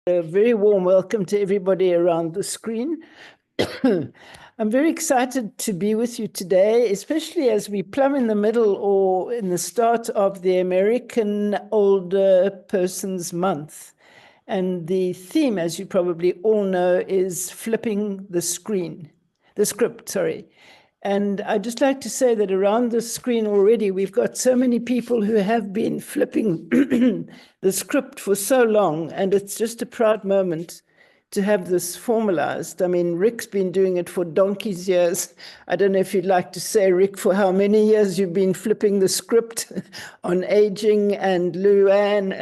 A very warm welcome to everybody around the screen. I'm very excited to be with you today, especially as we plumb in the middle or in the start of the American Older Persons Month. And the theme, as you probably all know, is flipping the script, sorry. And I'd just like to say that around the screen already, we've got so many people who have been flipping the script for so long, and it's just a proud moment to have this formalized. I mean, Rick's been doing it for donkey's years. I don't know if you'd like to say, Rick, for how many years you've been flipping the script on aging, and Luann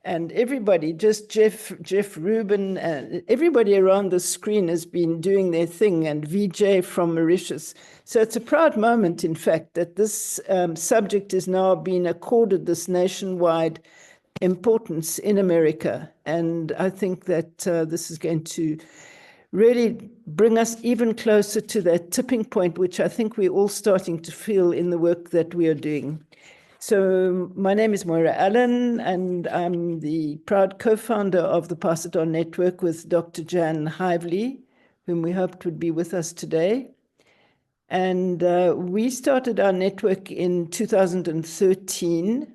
and everybody, just Jeff Rubin, and everybody around the screen has been doing their thing, and VJ from Mauritius. So it's a proud moment, in fact, that this subject is now being accorded this nationwide importance in America. And I think that this is going to really bring us even closer to that tipping point, which I think we're all starting to feel in the work that we are doing. So my name is Moira Allen, and I'm the proud co-founder of the Pass It On Network with Dr. Jan Hively, whom we hoped would be with us today. And we started our network in 2013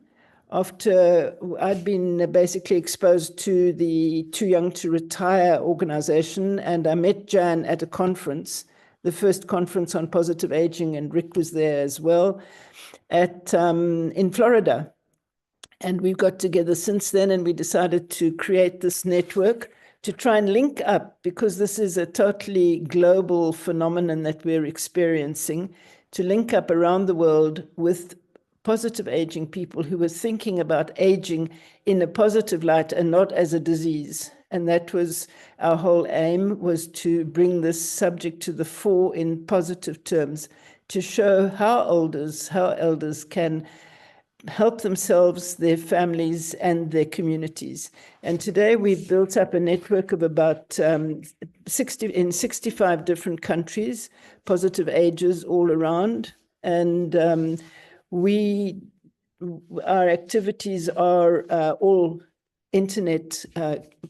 after I'd been basically exposed to the Too Young to Retire organization, and I met Jan at a conference, the first conference on positive aging, and Rick was there as well, in Florida. And we've got together since then, and we decided to create this network to try and link up, because this is a totally global phenomenon that we're experiencing, to link up around the world with positive aging people who were thinking about aging in a positive light and not as a disease. And that was our whole aim, was to bring this subject to the fore in positive terms, to show how elders can help themselves, their families, and their communities. And today we've built up a network of about 65 different countries, positive ages all around. And our activities are all internet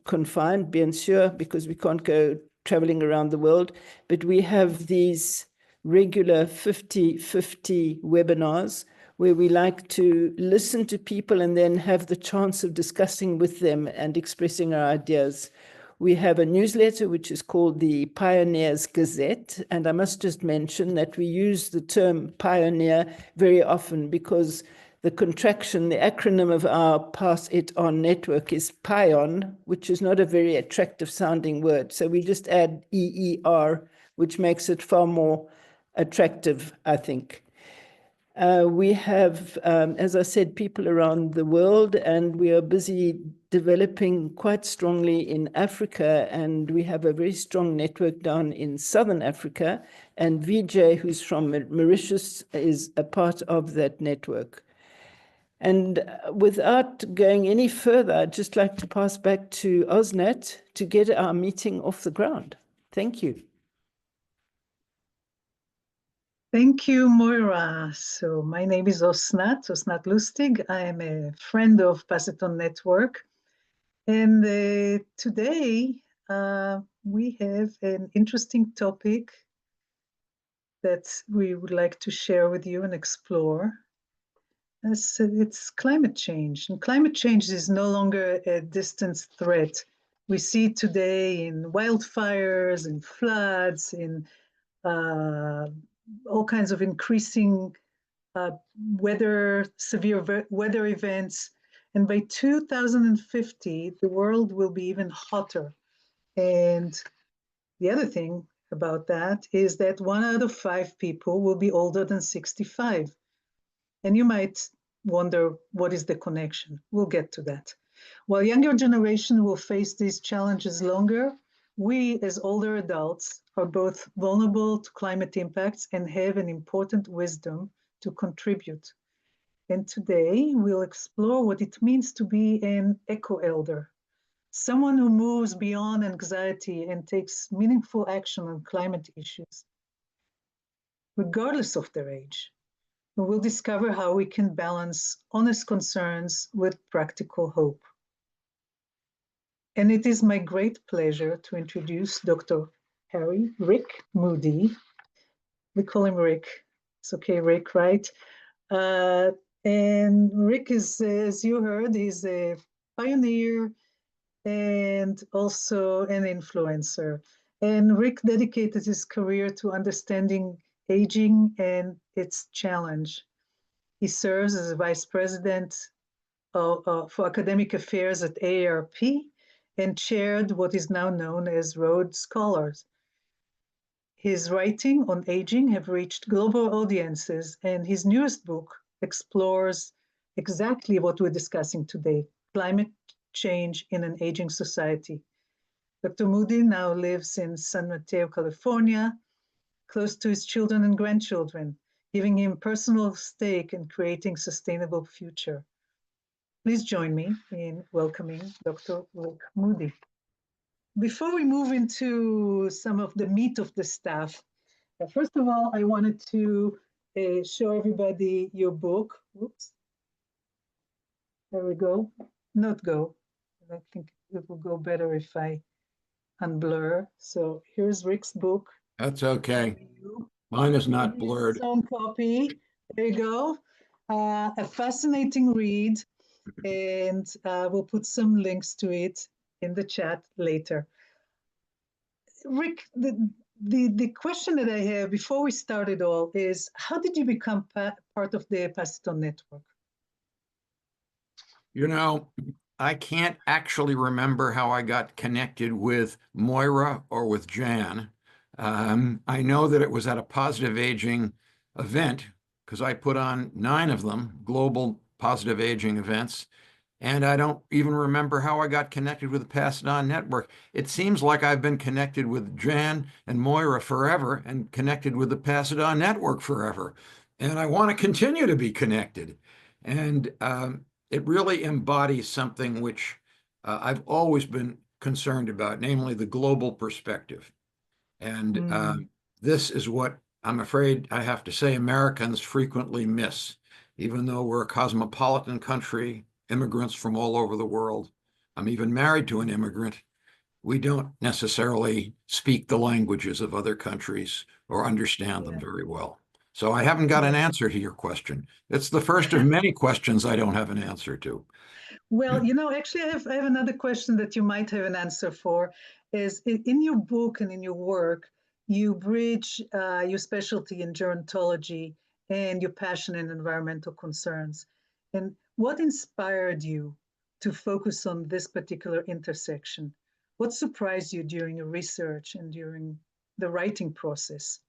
confined, bien sûr, because we can't go traveling around the world. But we have these regular 50-50 webinars where we like to listen to people and then have the chance of discussing with them and expressing our ideas. We have a newsletter which is called the Pioneers Gazette, and I must just mention that we use the term pioneer very often because the contraction, the acronym of our Pass It On network is PION, which is not a very attractive sounding word. So we just add EER, which makes it far more attractive, I think. We have, as I said, people around the world, and we are busy developing quite strongly in Africa, and we have a very strong network down in Southern Africa, and VJ, who's from Mauritius, is a part of that network. And without going any further, I'd just like to pass back to Osnat to get our meeting off the ground. Thank you. Thank you, Moira. So my name is Osnat Lustig. I am a friend of Pass It On Network. And today we have an interesting topic that we would like to share with you and explore. It's climate change. And climate change is no longer a distant threat. We see it today in wildfires, in floods, in all kinds of increasing severe weather events. And by 2050, the world will be even hotter. And the other thing about that is that 1 out of 5 people will be older than 65. And you might wonder, what is the connection? We'll get to that. While younger generation will face these challenges longer, we as older adults are both vulnerable to climate impacts and have an important wisdom to contribute. And today we'll explore what it means to be an eco-elder, someone who moves beyond anxiety and takes meaningful action on climate issues, regardless of their age. And we'll discover how we can balance honest concerns with practical hope. And it is my great pleasure to introduce Dr. Rick Moody. We call him Rick. It's okay, Rick, right? Uh, and Rick is, as you heard, he's a pioneer and also an influencer. And Rick dedicated his career to understanding aging and its challenge. He serves as a vice president for academic affairs at AARP and chaired what is now known as Rhodes Scholars. His writing on aging have reached global audiences, and his newest book explores exactly what we're discussing today, climate change in an aging society. Dr. Moody now lives in San Mateo, California, close to his children and grandchildren, giving him personal stake in creating sustainable future. Please join me in welcoming Dr. Rick Moody. Before we move into some of the meat of the stuff, first of all, I wanted to show everybody your book. Oops. There we go. Not go. I think it will go better if I unblur. So here's Rick's book. That's okay. Mine is not blurred. His own copy. There you go. A fascinating read, and we'll put some links to it in the chat later. Rick, the question that I have before we start it all is, how did you become part of the Passiton Network? You know, I can't actually remember how I got connected with Moira or with Jan. I know that it was at a positive aging event because I put on 9 of them, global positive aging events. And I don't even remember how I got connected with the Passiton Network. It seems like I've been connected with Jan and Moira forever and connected with the Passiton Network forever. And I want to continue to be connected. And it really embodies something which I've always been concerned about, namely the global perspective. And this is what I'm afraid I have to say Americans frequently miss, even though we're a cosmopolitan country, immigrants from all over the world. I'm even married to an immigrant. We don't necessarily speak the languages of other countries or understand them very well. So I haven't got an answer to your question. It's the first of many questions I don't have an answer to. Well, you know, actually, I have another question that you might have an answer for. Is in your book and in your work, you bridge your specialty in gerontology and your passion in environmental concerns. And what inspired you to focus on this particular intersection? What surprised you during your research and during the writing process?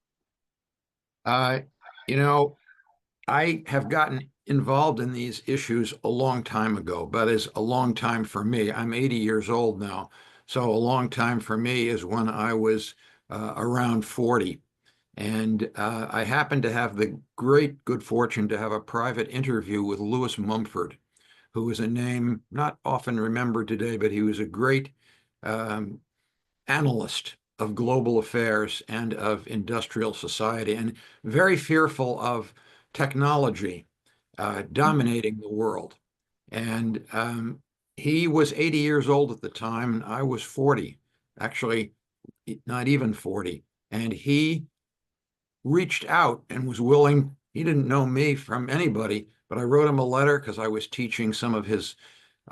You know, I have gotten involved in these issues a long time ago, but it's a long time for me. I'm 80 years old now. So a long time for me is when I was around 40. And I happened to have the great good fortune to have a private interview with Lewis Mumford, who is a name not often remembered today, but he was a great analyst of global affairs and of industrial society, and very fearful of technology dominating the world. And he was 80 years old at the time, and I was 40, actually not even 40. And he reached out and was willing, he didn't know me from anybody, but I wrote him a letter because I was teaching some of his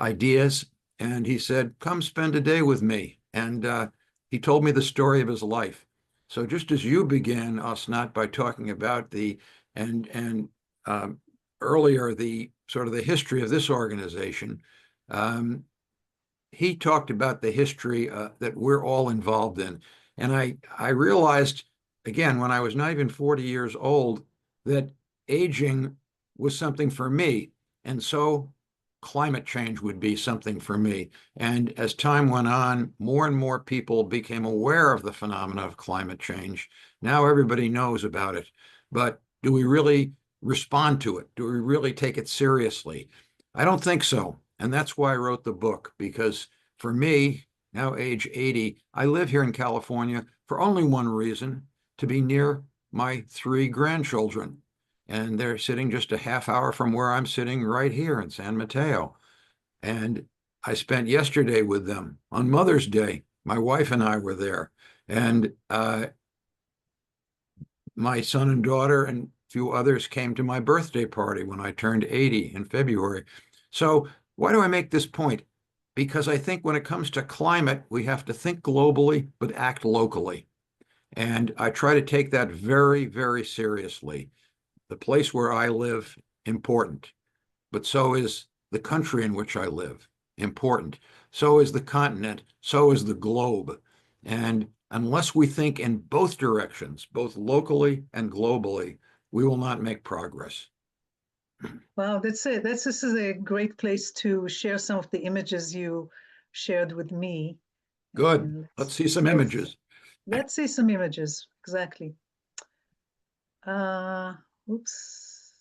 ideas. And he said, come spend a day with me. And he told me the story of his life. So just as you began, Asnat, by talking about and earlier the sort of the history of this organization, he talked about the history that we're all involved in. And I realized, again, when I was not even 40 years old, that aging was something for me. And so climate change would be something for me. And as time went on, more and more people became aware of the phenomena of climate change. Now everybody knows about it. But do we really respond to it? Do we really take it seriously? I don't think so. And that's why I wrote the book, because for me, now age 80, I live here in California for only one reason, to be near my 3 grandchildren. And they're sitting just a half hour from where I'm sitting right here in San Mateo. And I spent yesterday with them on Mother's Day. My wife and I were there, and my son and daughter and a few others came to my birthday party when I turned 80 in February. So why do I make this point? Because I think when it comes to climate, we have to think globally, but act locally. And I try to take that very, very seriously. The place where I live, important, but so is the country in which I live, important. So is the continent, so is the globe. And unless we think in both directions, both locally and globally, we will not make progress. Wow, that's it. This is a great place to share some of the images you shared with me. Good. And Let's see some images. Let's see some images. Exactly. Oops.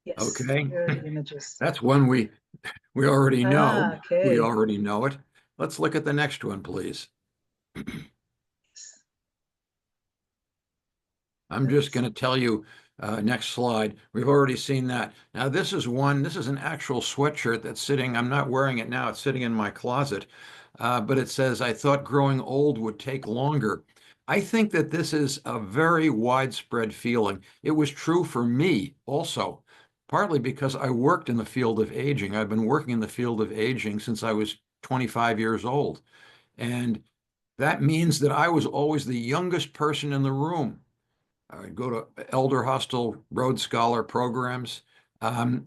Yes. Okay. Here are the images. That's one we already know. Okay. We already know it. Let's look at the next one, please. I'm just going to tell you, next slide. We've already seen that. Now, this is an actual sweatshirt that's sitting, I'm not wearing it now, it's sitting in my closet, but it says, I thought growing old would take longer. I think that this is a very widespread feeling. It was true for me also, partly because I worked in the field of aging. I've been working in the field of aging since I was 25 years old. And that means that I was always the youngest person in the room. I would go to elder hostel Rhodes Scholar programs.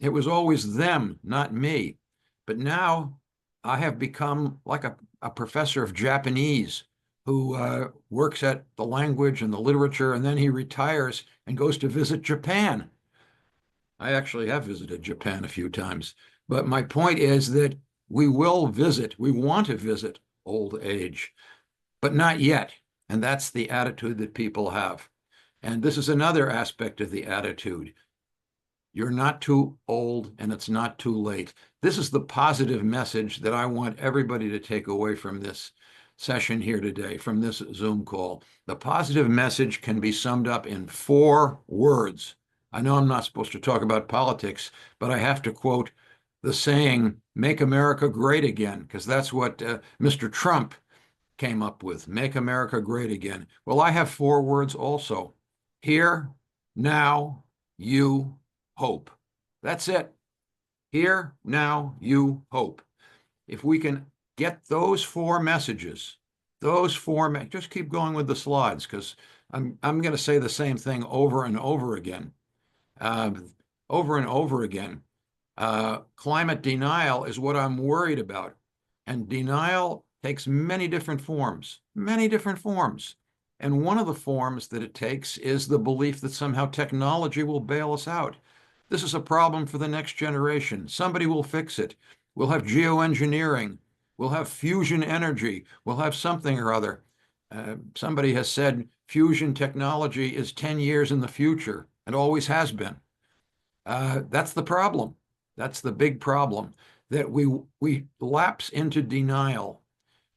It was always them, not me. But now I have become like a professor of Japanese who works at the language and the literature, and then he retires and goes to visit Japan. I actually have visited Japan a few times. But my point is that we will visit, we want to visit old age, but not yet. And that's the attitude that people have. And this is another aspect of the attitude. You're not too old and it's not too late. This is the positive message that I want everybody to take away from this session here today, from this Zoom call. The positive message can be summed up in 4 words. I know I'm not supposed to talk about politics, but I have to quote the saying, make America great again, because that's what Mr. Trump came up with, make America great again. Well, I have 4 words also. Here, now, you, hope. That's it. Here, now, you, hope. If we can get those 4 messages, just keep going with the slides because I'm going to say the same thing over and over again. Over and over again. Climate denial is what I'm worried about. And denial takes many different forms, many different forms. And one of the forms that it takes is the belief that somehow technology will bail us out. This is a problem for the next generation. Somebody will fix it. We'll have geoengineering. We'll have fusion energy. We'll have something or other. Somebody has said fusion technology is 10 years in the future. It always has been. That's the problem. That's the big problem, that we lapse into denial.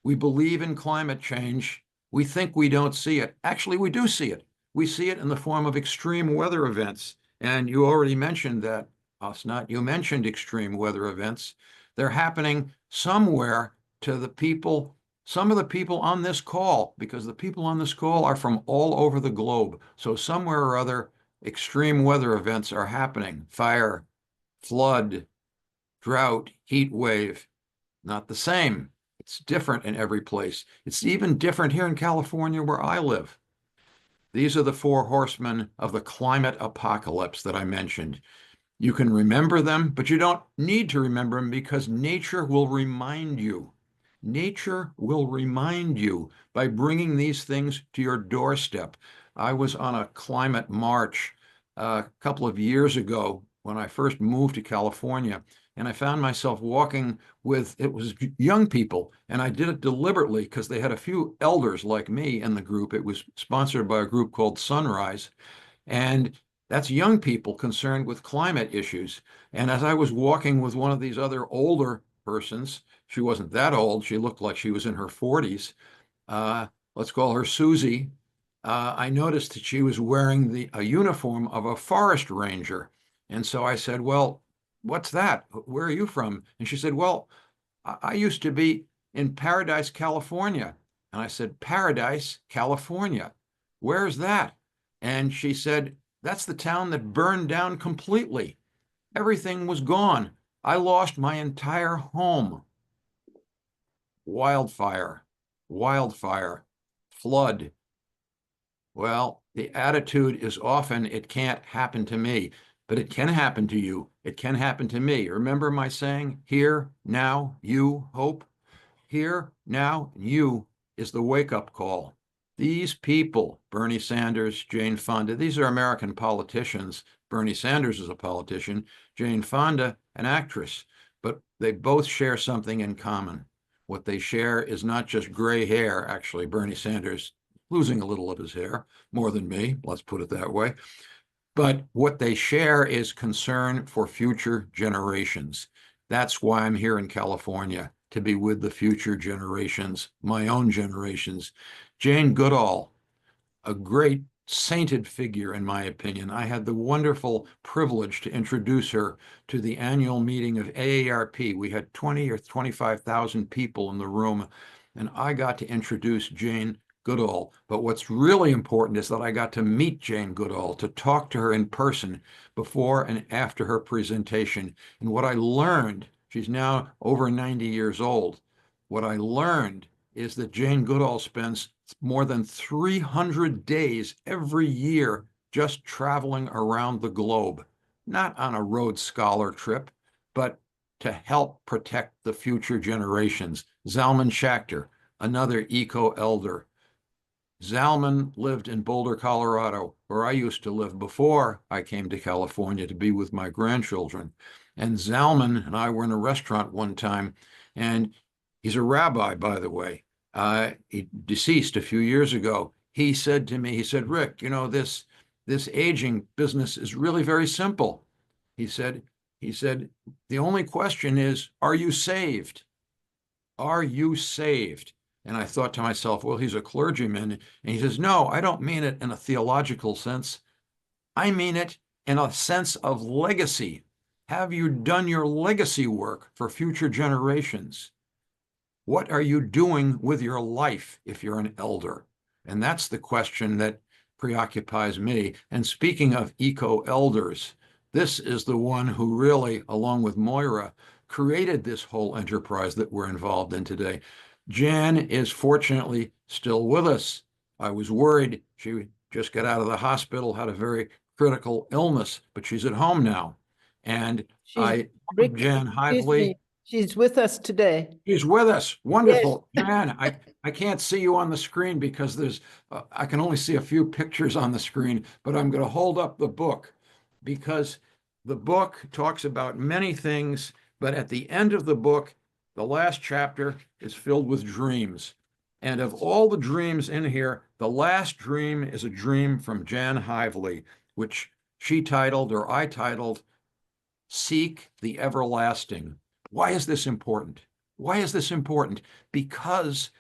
We believe in climate change. We think we don't see it. Actually, we do see it. We see it in the form of extreme weather events. And you already mentioned that, Asnat. You mentioned extreme weather events. They're happening somewhere to the people, some of the people on this call, because the people on this call are from all over the globe. So somewhere or other, extreme weather events are happening. Fire, flood, drought, heat wave, not the same. It's different in every place. It's even different here in California where I live. These are the 4 horsemen of the climate apocalypse that I mentioned. You can remember them, but you don't need to remember them because nature will remind you. Nature will remind you by bringing these things to your doorstep. I was on a climate march a couple of years ago when I first moved to California, and I found myself walking with, it was young people, and I did it deliberately because they had a few elders like me in the group. It was sponsored by a group called Sunrise, and that's young people concerned with climate issues. And as I was walking with one of these other older persons, she wasn't that old, she looked like she was in her 40s, let's call her Susie, I noticed that she was wearing a uniform of a forest ranger. And so I said, well, what's that? Where are you from? And she said, well, I used to be in Paradise, California. And I said, Paradise, California. Where's that? And she said, that's the town that burned down completely. Everything was gone. I lost my entire home. Wildfire, wildfire, flood. Well, the attitude is often, it can't happen to me, but it can happen to you. It can happen to me. Remember my saying, here, now, you, hope? Here, now, you is the wake-up call. These people, Bernie Sanders, Jane Fonda, these are American politicians. Bernie Sanders is a politician, Jane Fonda, an actress, but they both share something in common. What they share is not just gray hair. Actually, Bernie Sanders losing a little of his hair, more than me, let's put it that way. But what they share is concern for future generations. That's why I'm here in California, to be with the future generations, my own generations. Jane Goodall, a great sainted figure, in my opinion. I had the wonderful privilege to introduce her to the annual meeting of AARP. We had 20 or 25,000 people in the room, and I got to introduce Jane Goodall. But what's really important is that I got to meet Jane Goodall, to talk to her in person before and after her presentation. And what I learned, she's now over 90 years old, what I learned is that Jane Goodall spends more than 300 days every year just traveling around the globe, not on a Rhodes Scholar trip, but to help protect the future generations. Zalman Schachter, another eco-elder. Zalman lived in Boulder, Colorado, where I used to live before I came to California to be with my grandchildren. And Zalman and I were in a restaurant one time, and he's a rabbi, by the way. He deceased a few years ago. He said to me, he said, Rick, you know, this aging business is really very simple. He said, the only question is, are you saved? Are you saved? And I thought to myself, well, he's a clergyman. And he says, no, I don't mean it in a theological sense. I mean it in a sense of legacy. Have you done your legacy work for future generations? What are you doing with your life if you're an elder? And that's the question that preoccupies me. And speaking of eco-elders, this is the one who really, along with Moira, created this whole enterprise that we're involved in today. Jan is fortunately still with us. I was worried. She just got out of the hospital, had a very critical illness, but she's at home now. And Rick, Jan Hively. She's with us today. She's with us. Wonderful. Yes. Jan, I can't see you on the screen because I can only see a few pictures on the screen, but I'm going to hold up the book because the book talks about many things, but at the end of the book, the last chapter is filled with dreams. And of all the dreams in here, the last dream is a dream from Jan Hively, which she titled, or I titled, Seek the Everlasting. Why is this important? Why is this important? Because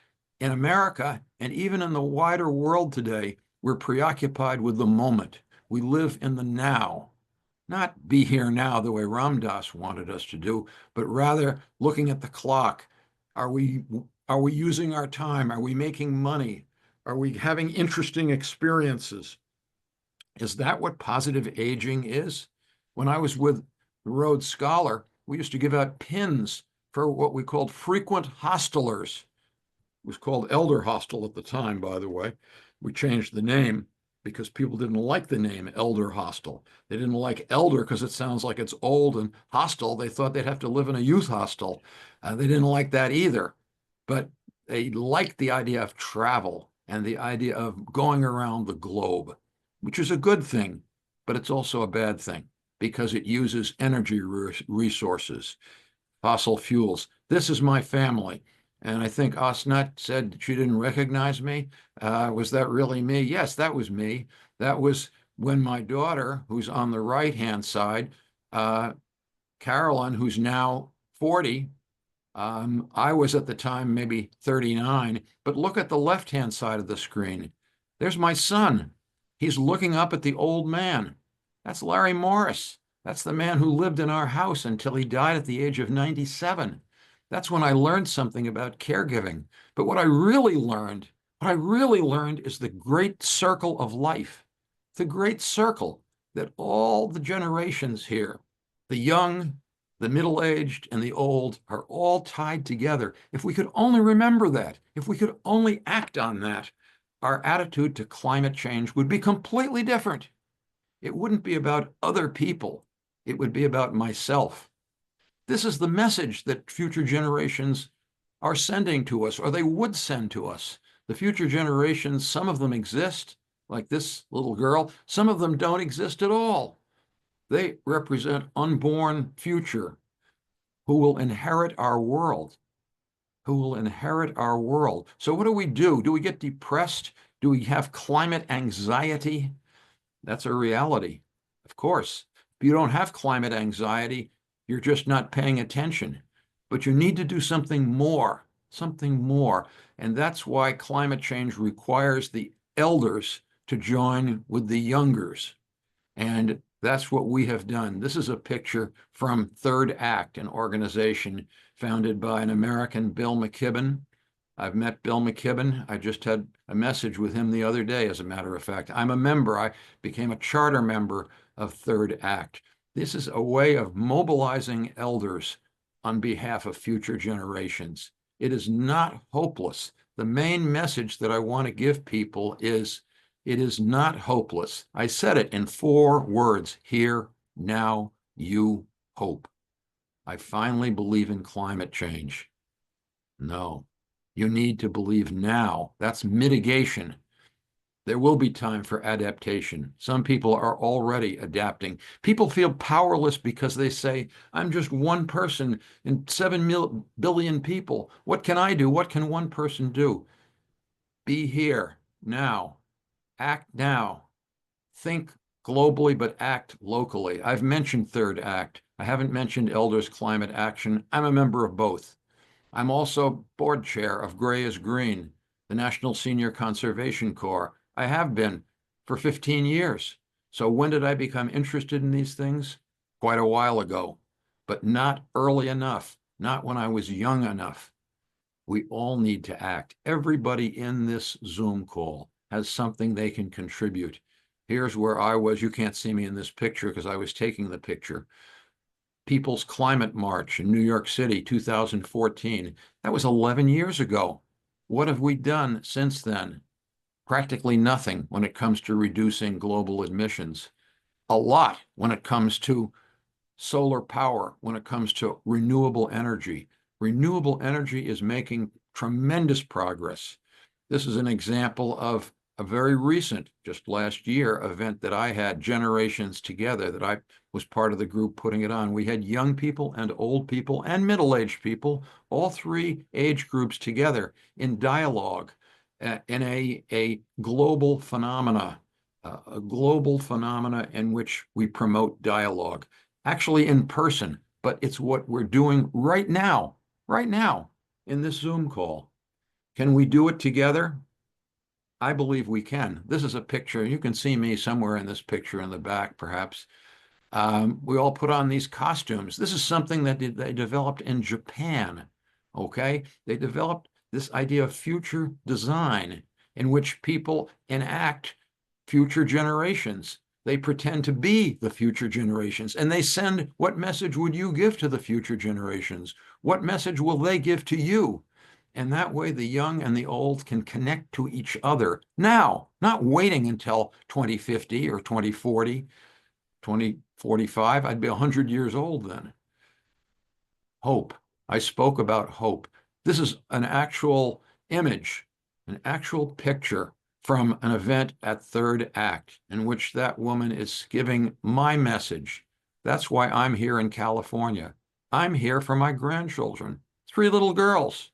in America, and even in the wider world today, we're preoccupied with the moment. We live in the now. Not be here now the way Ram Dass wanted us to do, but rather looking at the clock. Are we using our time? Are we making money? Are we having interesting experiences? Is that what positive aging is? When I was with the Rhodes Scholar, we used to give out pins for what we called frequent hostelers. It was called Elder Hostel at the time, by the way. We changed the name because people didn't like the name Elder Hostel. They didn't like elder because it sounds like it's old, and hostel, they thought they'd have to live in a youth hostel. They didn't like that either. But they liked the idea of travel and the idea of going around the globe, which is a good thing, but it's also a bad thing because it uses energy resources, fossil fuels. This is my family. And I think Asnat said she didn't recognize me. Was that really me? Yes, that was me. That was when my daughter, who's on the right-hand side, Carolyn, who's now 40, I was at the time maybe 39, but look at the left-hand side of the screen. There's my son. He's looking up at the old man. That's Larry Morris. That's the man who lived in our house until he died at the age of 97. That's when I learned something about caregiving. But what I really learned is the great circle of life, the great circle that all the generations here, the young, the middle-aged, and the old, are all tied together. If we could only remember that, if we could only act on that, our attitude to climate change would be completely different. It wouldn't be about other people. It would be about myself. This is the message that future generations are sending to us, or they would send to us. The future generations, some of them exist, like this little girl. Some of them don't exist at all. They represent unborn future who will inherit our world, who will inherit our world. So what do? Do we get depressed? Do we have climate anxiety? That's a reality. Of course, if you don't have climate anxiety, you're just not paying attention. But you need to do something more, something more. And that's why climate change requires the elders to join with the youngers. And that's what we have done. This is a picture from Third Act, an organization founded by an American, Bill McKibben. I've met Bill McKibben. I just had a message with him the other day, as a matter of fact. I'm a member. I became a charter member of Third Act. This is a way of mobilizing elders on behalf of future generations. It is not hopeless. The main message that I want to give people is it is not hopeless. I said it in 4 words: here, now, you, hope. I finally believe in climate change. No. You need to believe now. That's mitigation. There will be time for adaptation. Some people are already adapting. People feel powerless because they say, I'm just one person in 7 billion people. What can I do? What can one person do? Be here now. Act now. Think globally, but act locally. I've mentioned Third Act. I haven't mentioned Elders Climate Action. I'm a member of both. I'm also board chair of Gray is Green, the National Senior Conservation Corps. I have been for 15 years. So when did I become interested in these things? Quite a while ago, but not early enough, not when I was young enough. We all need to act. Everybody in this Zoom call has something they can contribute. Here's where I was. You can't see me in this picture because I was taking the picture. People's Climate March in New York City, 2014. That was 11 years ago. What have we done since then? Practically nothing when it comes to reducing global emissions. A lot when it comes to solar power, when it comes to renewable energy. Renewable energy is making tremendous progress. This is an example of a very recent, just last year, event that I had, Generations Together, that I was part of the group putting it on. We had young people and old people and middle-aged people, all 3 age groups together in dialogue in a global phenomena in which we promote dialogue, actually in person, but it's what we're doing right now in this Zoom call. Can we do it together? I believe we can. This is a picture. You can see me somewhere in this picture in the back, perhaps. We all put on these costumes. This is something that they developed in Japan, okay? They developed this idea of future design in which people enact future generations. They pretend to be the future generations, and they send, what message would you give to the future generations? What message will they give to you? And that way the young and the old can connect to each other now, not waiting until 2050 or 2040, 2045. I'd be 100 years old then. Hope. I spoke about hope. This is an actual image, an actual picture from an event at Third Act in which that woman is giving my message. That's why I'm here in California. I'm here for my grandchildren, 3 little girls.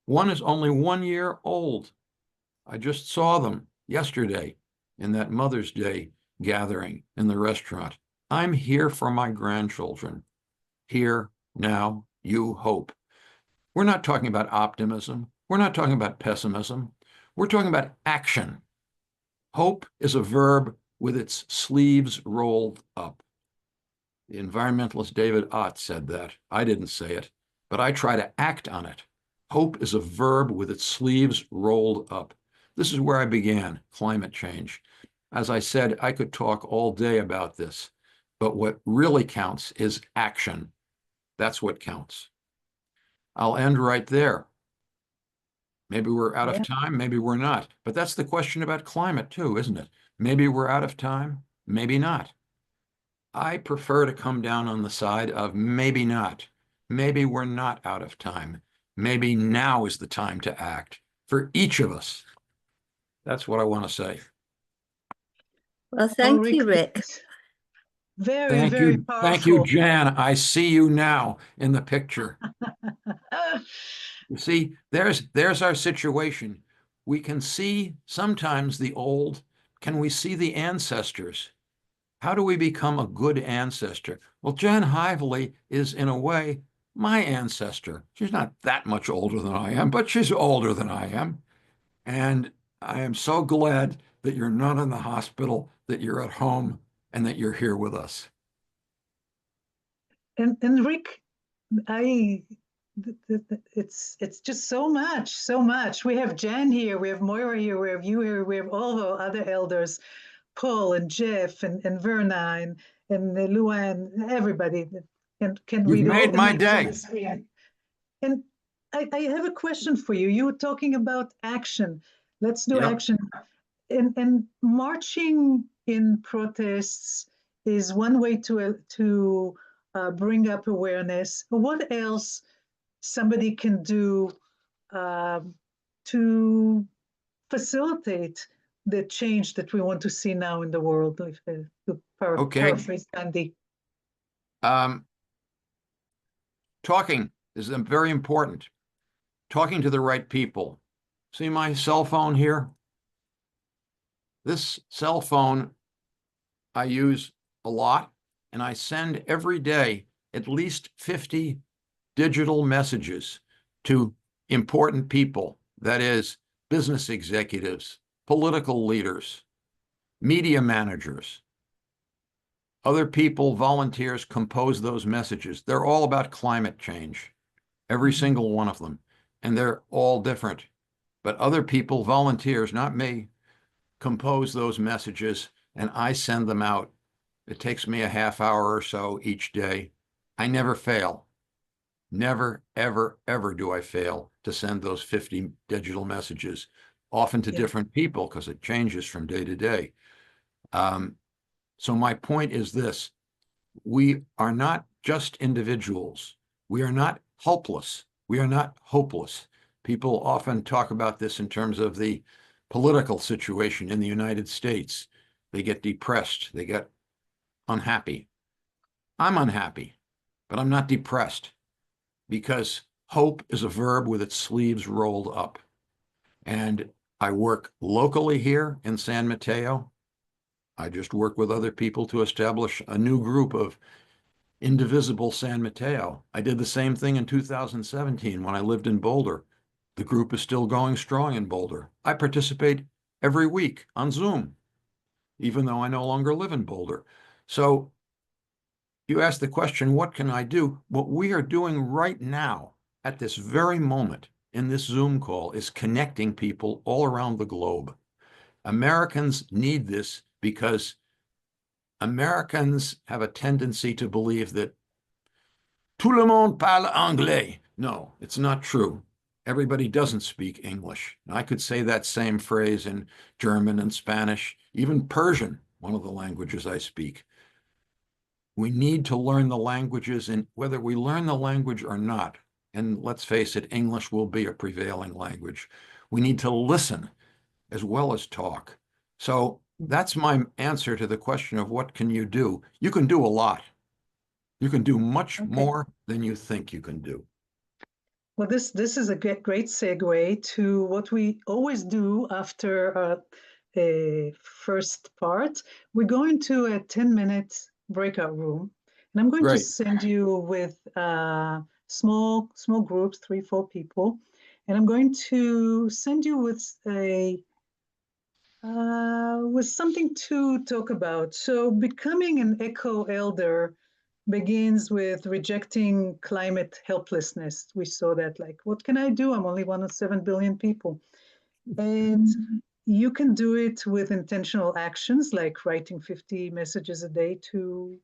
One is only 1 year old. I just saw them yesterday in that Mother's Day gathering in the restaurant. I'm here for my grandchildren. Here, now, you hope. We're not talking about optimism. We're not talking about pessimism. We're talking about action. Hope is a verb with its sleeves rolled up. The environmentalist David Ott said that. I didn't say it, but I try to act on it. Hope is a verb with its sleeves rolled up. This is where I began, climate change. As I said, I could talk all day about this, but what really counts is action. That's what counts. I'll end right there. Maybe we're out of time, maybe we're not. But that's the question about climate too, isn't it? Maybe we're out of time, maybe not. I prefer to come down on the side of maybe not. Maybe we're not out of time. Maybe now is the time to act for each of us. That's what I want to say. Well, thank you, Rick. Very, Thank very you. Thank you, powerful. Jan. I see you now in the picture. You see, there's our situation. We can see sometimes the old. Can we see the ancestors? How do we become a good ancestor? Well, Jan Hively is, in a way, my ancestor. She's not that much older than I am, but she's older than I am. And I am so glad that you're not in the hospital, that you're at home, and that you're here with us. And Rick, it's just so much, so much. We have Jan here, we have Moira here, we have you here, we have all the other elders, Paul and Jeff and Verna and Luann, everybody that can You've read all made the my names on day. the screen. And I have a question for you. You were talking about action. Let's do Yep. action. And marching in protests is one way to bring up awareness. What else somebody can do to facilitate the change that we want to see now in the world? To paraphrase Gandhi. Talking is very important. Talking to the right people. See my cell phone here? This cell phone I use a lot, and I send every day at least 50 digital messages to important people, that is, business executives, political leaders, media managers. Other people, volunteers, compose those messages. They're all about climate change, every single one of them, and they're all different. But other people, volunteers, not me, compose those messages, and I send them out. It takes me a half hour or so each day. I never fail. Never, ever, ever do I fail to send those 50 digital messages, often to different people because it changes from day to day. So my point is this: we are not just individuals. We are not helpless. We are not hopeless. People often talk about this in terms of the political situation in the United States. They get depressed. They get unhappy. I'm unhappy, but I'm not depressed because hope is a verb with its sleeves rolled up. And I work locally here in San Mateo. I just work with other people to establish a new group of indivisible San Mateo. I did the same thing in 2017 when I lived in Boulder. The group is still going strong in Boulder. I participate every week on Zoom, even though I no longer live in Boulder. So you asked the question, what can I do? What we are doing right now at this very moment in this Zoom call is connecting people all around the globe. Americans need this because Americans have a tendency to believe that tout le monde parle anglais. No, it's not true. Everybody doesn't speak English. I could say that same phrase in German and Spanish, even Persian, one of the languages I speak. We need to learn the languages, and whether we learn the language or not, and let's face it, English will be a prevailing language, we need to listen as well as talk. So that's my answer to the question of what can you do? You can do a lot. You can do much more than you think you can do. Well, this is a great segue to what we always do after a first part. We're going to a 10-minute breakout room, and I'm going to send you with small groups, 3-4 people, and I'm going to send you with something to talk about. So becoming an eco elder begins with rejecting climate helplessness. We saw that, like, what can I do? I'm only one of 7 billion people. And you can do it with intentional actions, like writing 50 messages a day to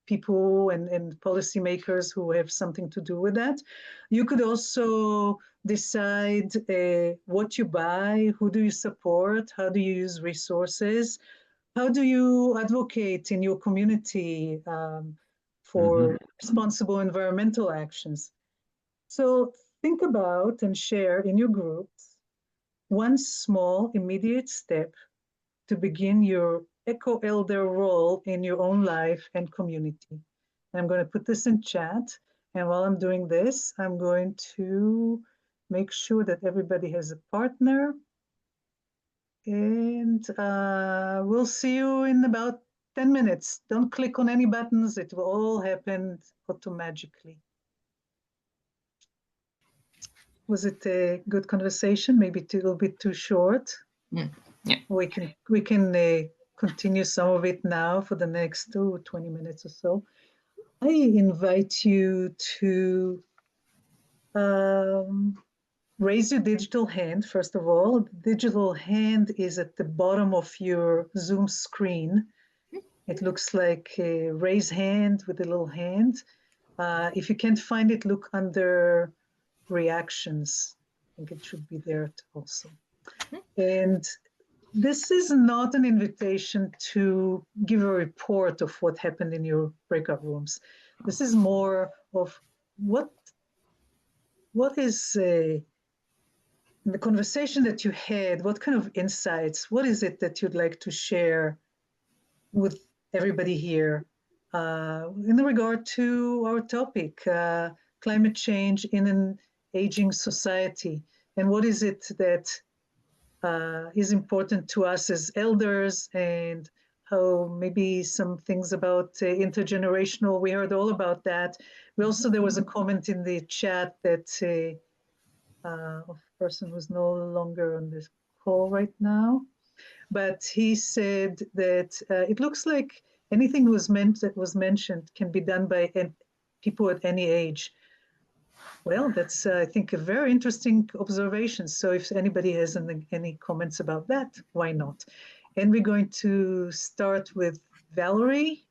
people and policymakers who have something to do with that. You could also decide what you buy, who do you support, how do you use resources, how do you advocate in your community for responsible environmental actions. So think about and share in your groups one small immediate step to begin your eco-elder role in your own life and community. And I'm going to put this in chat. And while I'm doing this, I'm going to make sure that everybody has a partner. And we'll see you in about 10 minutes. Don't click on any buttons. It will all happen automatically. Was it a good conversation? Maybe a little bit too short. Yeah. We can continue some of it now for the next 20 minutes or so. I invite you to raise your digital hand, first of all. The digital hand is at the bottom of your Zoom screen. It looks like a raise hand with a little hand. If you can't find it, look under reactions. I think it should be there also. And this is not an invitation to give a report of what happened in your breakout rooms. This is more of what is in the conversation that you had, what kind of insights, what is it that you'd like to share with everybody here in regard to our topic, climate change in an aging society, and what is it that is important to us as elders, and how maybe some things about intergenerational, we heard all about that. There was a comment in the chat that a person who's no longer on this call right now, but he said that it looks like anything that was mentioned can be done by people at any age. Well, that's, I think, a very interesting observation. So if anybody has any comments about that, why not? And we're going to start with Valerie,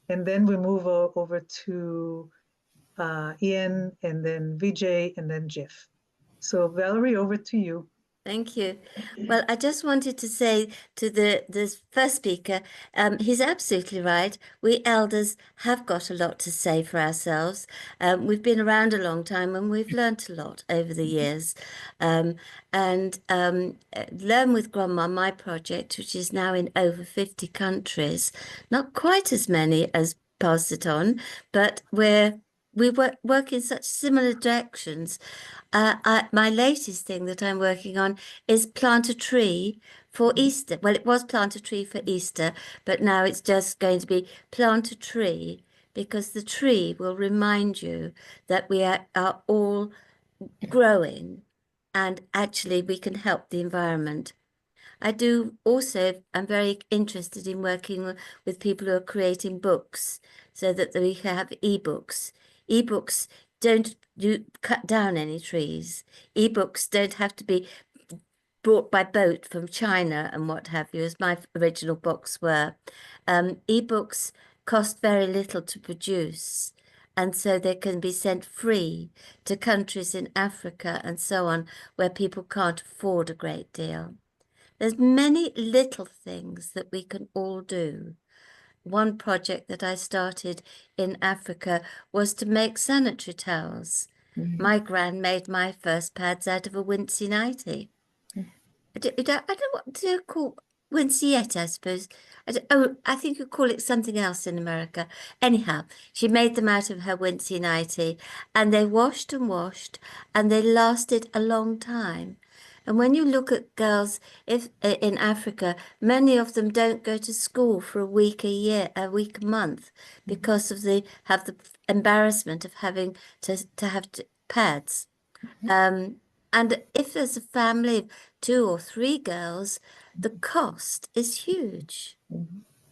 and then we move over to Ian, and then Vijay, and then Jeff. So Valerie, over to you. Thank you. Well, I just wanted to say to the first speaker, he's absolutely right. We elders have got a lot to say for ourselves. We've been around a long time and we've learnt a lot over the years. Learn with Grandma, my project, which is now in over 50 countries, not quite as many as Pass It On, but we work in such similar directions. My latest thing that I'm working on is plant a tree for Easter. Well, it was plant a tree for Easter, but now it's just going to be plant a tree, because the tree will remind you that we are all growing, and actually we can help the environment. I'm very interested in working with people who are creating books so that we have ebooks. Ebooks don't cut down any trees. Ebooks don't have to be brought by boat from China and what have you, as my original books were. Ebooks cost very little to produce, and so they can be sent free to countries in Africa and so on, where people can't afford a great deal. There's many little things that we can all do. One project that I started in Africa was to make sanitary towels. My gran made my first pads out of a wincey nightie. I don't know what to call winceyette, I suppose. I think you call it something else in America. Anyhow, she made them out of her wincey nightie, and they washed and washed, and they lasted a long time. And when you look at girls in Africa, many of them don't go to school for a week a month, because of the embarrassment of having to have pads. And if there's a family of 2 or 3 girls, the cost is huge.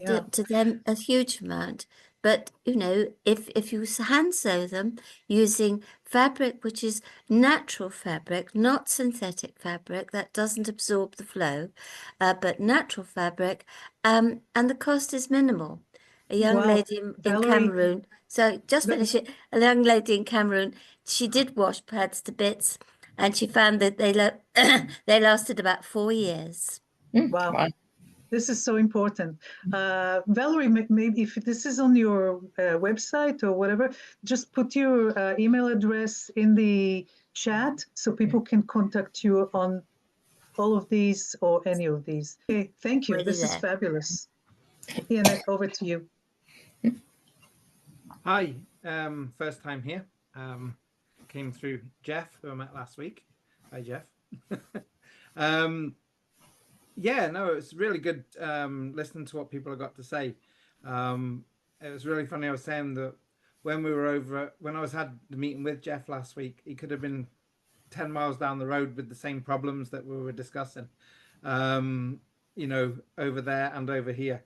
To them, a huge amount. But, you know, if you hand sew them using fabric, which is natural fabric, not synthetic fabric that doesn't absorb the flow, but natural fabric, and the cost is minimal. A young Wow. lady in Valerie, Cameroon, so just Ve- finish it. A young lady in Cameroon, she did wash pads to bits, and she found that they lasted about 4 years. wow. Wow. This is so important. Valerie, maybe if this is on your website or whatever, just put your email address in the chat so people can contact you on all of these or any of these. Okay, thank you. Really This is there. fabulous. Ian, over to you. Hi, first time here. Came through Jeff, who I met last week. Hi, Jeff. Yeah, no, it's really good listening to what people have got to say. It was really funny. I was saying that when I had the meeting with Jeff last week, he could have been 10 miles down the road with the same problems that we were discussing, you know, over there and over here.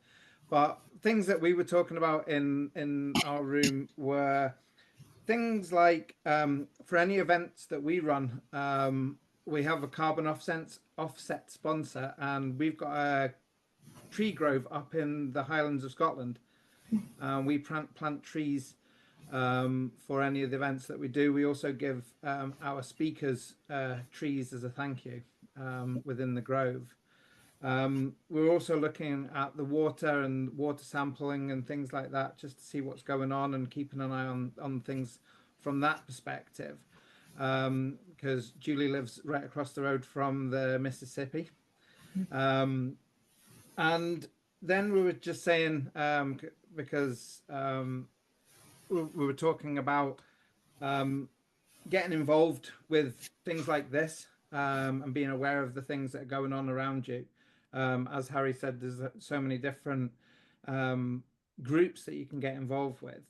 But things that we were talking about in our room were things like for any events that we run, we have a carbon offset sponsor, and we've got a tree grove up in the Highlands of Scotland. We plant trees for any of the events that we do. We also give our speakers trees as a thank you within the grove. We're also looking at the water and water sampling and things like that, just to see what's going on and keeping an eye on things from that perspective. Because Julie lives right across the road from the Mississippi. And then we were just saying, because we were talking about getting involved with things like this and being aware of the things that are going on around you. As Harry said, there's so many different groups that you can get involved with.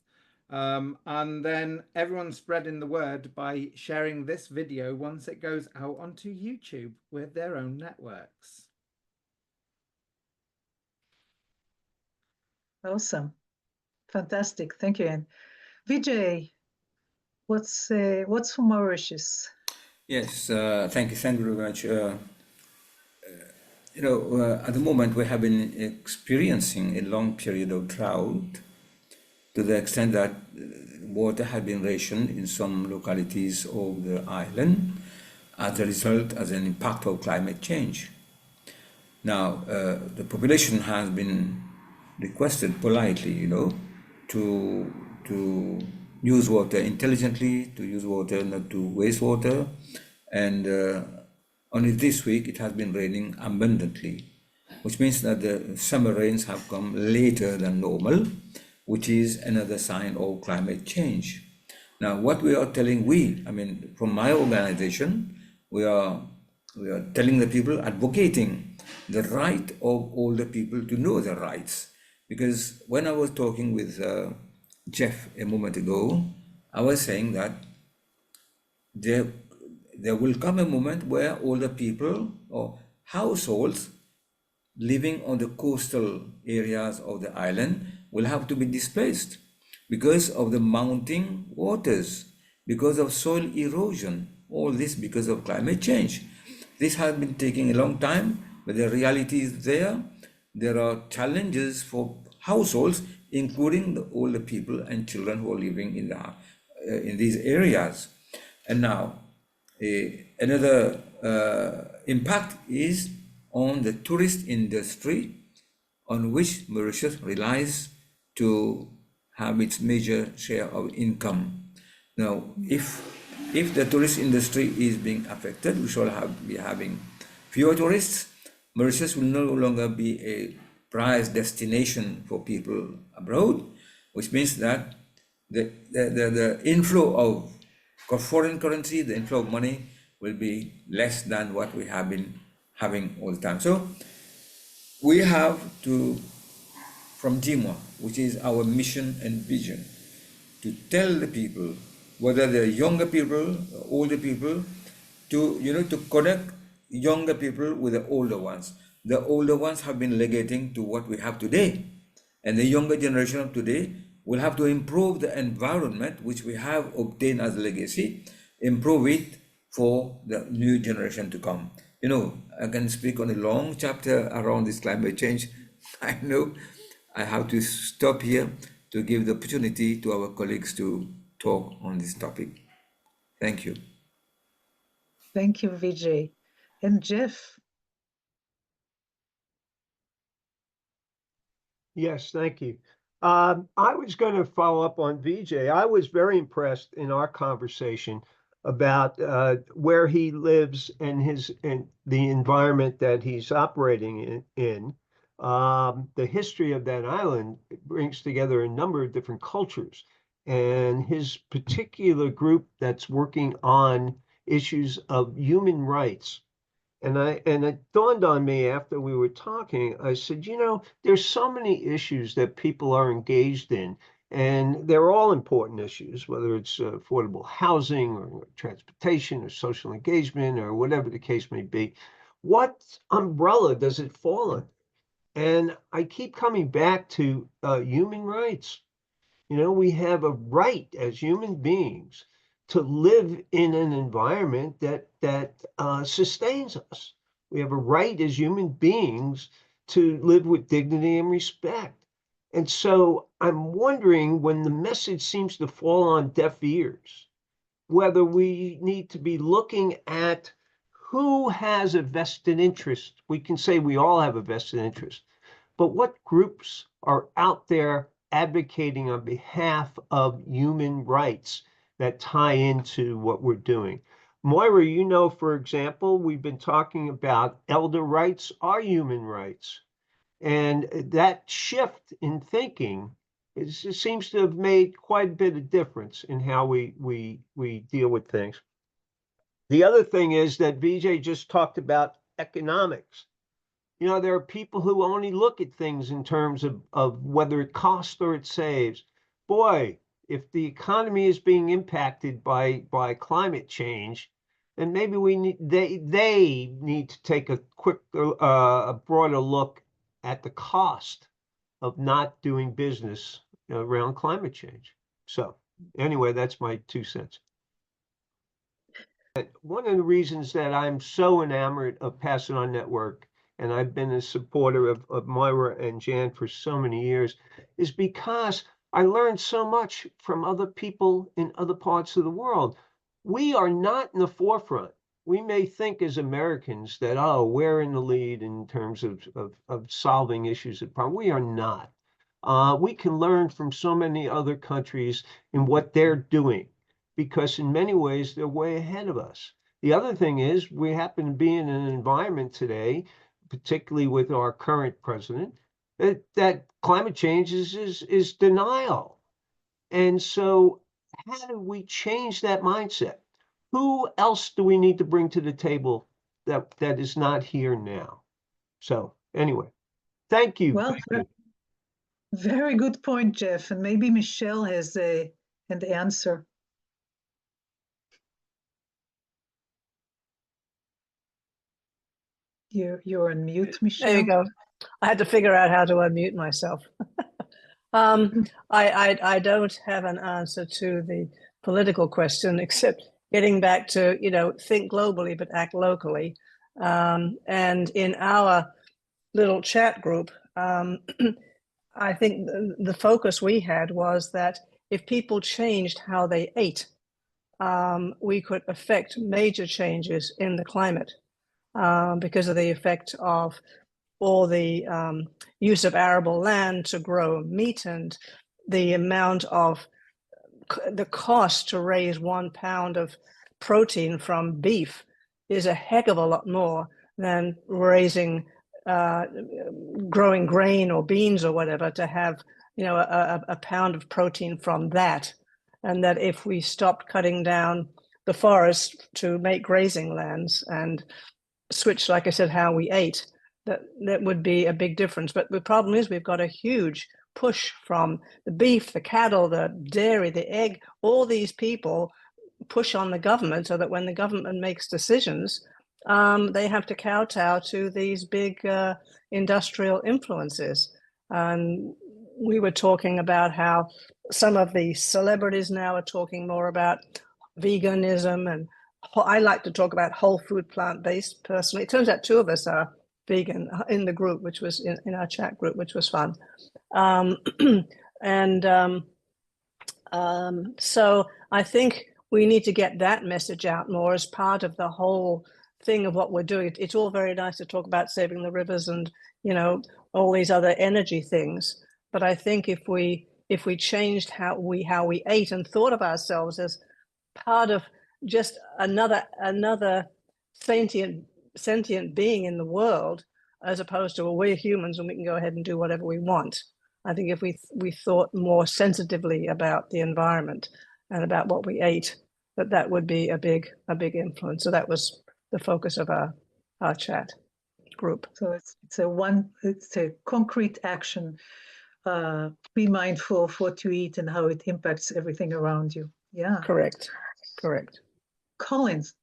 And then everyone's spreading the word by sharing this video once it goes out onto YouTube with their own networks. Awesome. Fantastic. Thank you, Anne. Vijay, what's for Mauritius? Yes, thank you very much. You know, at the moment we have been experiencing a long period of drought to the extent that water had been rationed in some localities of the island as a result, as an impact of climate change. Now, the population has been requested politely, you know, to use water intelligently, to use water not to waste water, and only this week it has been raining abundantly, which means that the summer rains have come later than normal, which is another sign of climate change. Now, what we are telling, from my organization, we are telling the people, advocating the right of all the people to know their rights. Because when I was talking with Jeff a moment ago, I was saying that there will come a moment where all the people or households living on the coastal areas of the island will have to be displaced because of the mounting waters, because of soil erosion, all this because of climate change. This has been taking a long time, but the reality is there. There are challenges for households, including the older people and children who are living in these areas. And now, another impact is on the tourist industry, on which Mauritius relies to have its major share of income. Now, if the tourist industry is being affected, we shall be having fewer tourists. Mauritius will no longer be a prized destination for people abroad, which means that the inflow of foreign currency, the inflow of money will be less than what we have been having all the time. So we have to, from GMWA, which is our mission and vision, to tell the people, whether they're younger people, older people, to connect younger people with the older ones. The older ones have been legating to what we have today, and the younger generation of today we'll have to improve the environment which we have obtained as a legacy, improve it for the new generation to come. You know, I can speak on a long chapter around this climate change. I know I have to stop here to give the opportunity to our colleagues to talk on this topic. Thank you. Thank you, Vijay. And Jeff, Yes, thank you. I was going to follow up on VJ. I was very impressed in our conversation about where he lives and the environment that he's operating in. The history of that island brings together a number of different cultures, and his particular group that's working on issues of human rights. And it dawned on me after we were talking, I said, you know, there's so many issues that people are engaged in, and they're all important issues, whether it's affordable housing or transportation or social engagement or whatever the case may be. What umbrella does it fall under? And I keep coming back to human rights. You know, we have a right as human beings to live in an environment that sustains us. We have a right as human beings to live with dignity and respect. And so I'm wondering, when the message seems to fall on deaf ears, whether we need to be looking at who has a vested interest. We can say we all have a vested interest, but what groups are out there advocating on behalf of human rights that tie into what we're doing? Moira, you know, for example, we've been talking about elder rights are human rights. And that shift in thinking it seems to have made quite a bit of difference in how we deal with things. The other thing is that Vijay just talked about economics. You know, there are people who only look at things in terms of whether it costs or it saves. Boy, if the economy is being impacted by climate change, then maybe they need to take a broader look at the cost of not doing business around climate change. So anyway, that's my 2 cents. One of the reasons that I'm so enamored of Pass It On Network, and I've been a supporter of Moira and Jan for so many years, is because I learned so much from other people in other parts of the world. We are not in the forefront. We may think as Americans that, oh, we're in the lead in terms of solving issues at problem. We are not. We can learn from so many other countries in what they're doing, because in many ways they're way ahead of us. The other thing is we happen to be in an environment today, particularly with our current president, that climate change is denial. And so how do we change that mindset? Who else do we need to bring to the table that is not here now? So anyway, thank you. well, very good point, Jeff. And maybe Michelle has an answer. You're on mute, Michelle. There you go. I had to figure out how to unmute myself. I don't have an answer to the political question, except getting back to, you know, think globally but act locally. And in our little chat group, I think the focus we had was that if people changed how they ate, we could affect major changes in the climate because of the effect of all the use of arable land to grow meat, and the amount of the cost to raise 1 pound of protein from beef is a heck of a lot more than raising growing grain or beans or whatever to have, you know, a pound of protein from that. And that if we stopped cutting down the forest to make grazing lands and switch, like I said, how we ate, that would be a big difference. But the problem is we've got a huge push from the beef, the cattle, the dairy, the egg. All these people push on the government so that when the government makes decisions, they have to kowtow to these big industrial influences. And we were talking about how some of the celebrities now are talking more about veganism, and I like to talk about whole food, plant-based personally. It turns out two of us are vegan in the group, which was in our chat group, which was fun. And so I think we need to get that message out more as part of the whole thing of what we're doing. It's all very nice to talk about saving the rivers and, you know, all these other energy things. But I think if we changed how we ate and thought of ourselves as part of just another sentient being in the world, as opposed to, well, we're humans and we can go ahead and do whatever we want. I think if we thought more sensitively about the environment and about what we ate, that would be a big influence. So that was the focus of our chat group. So it's a concrete action. Be mindful of what you eat and how it impacts everything around you. Yeah. Correct. Collins.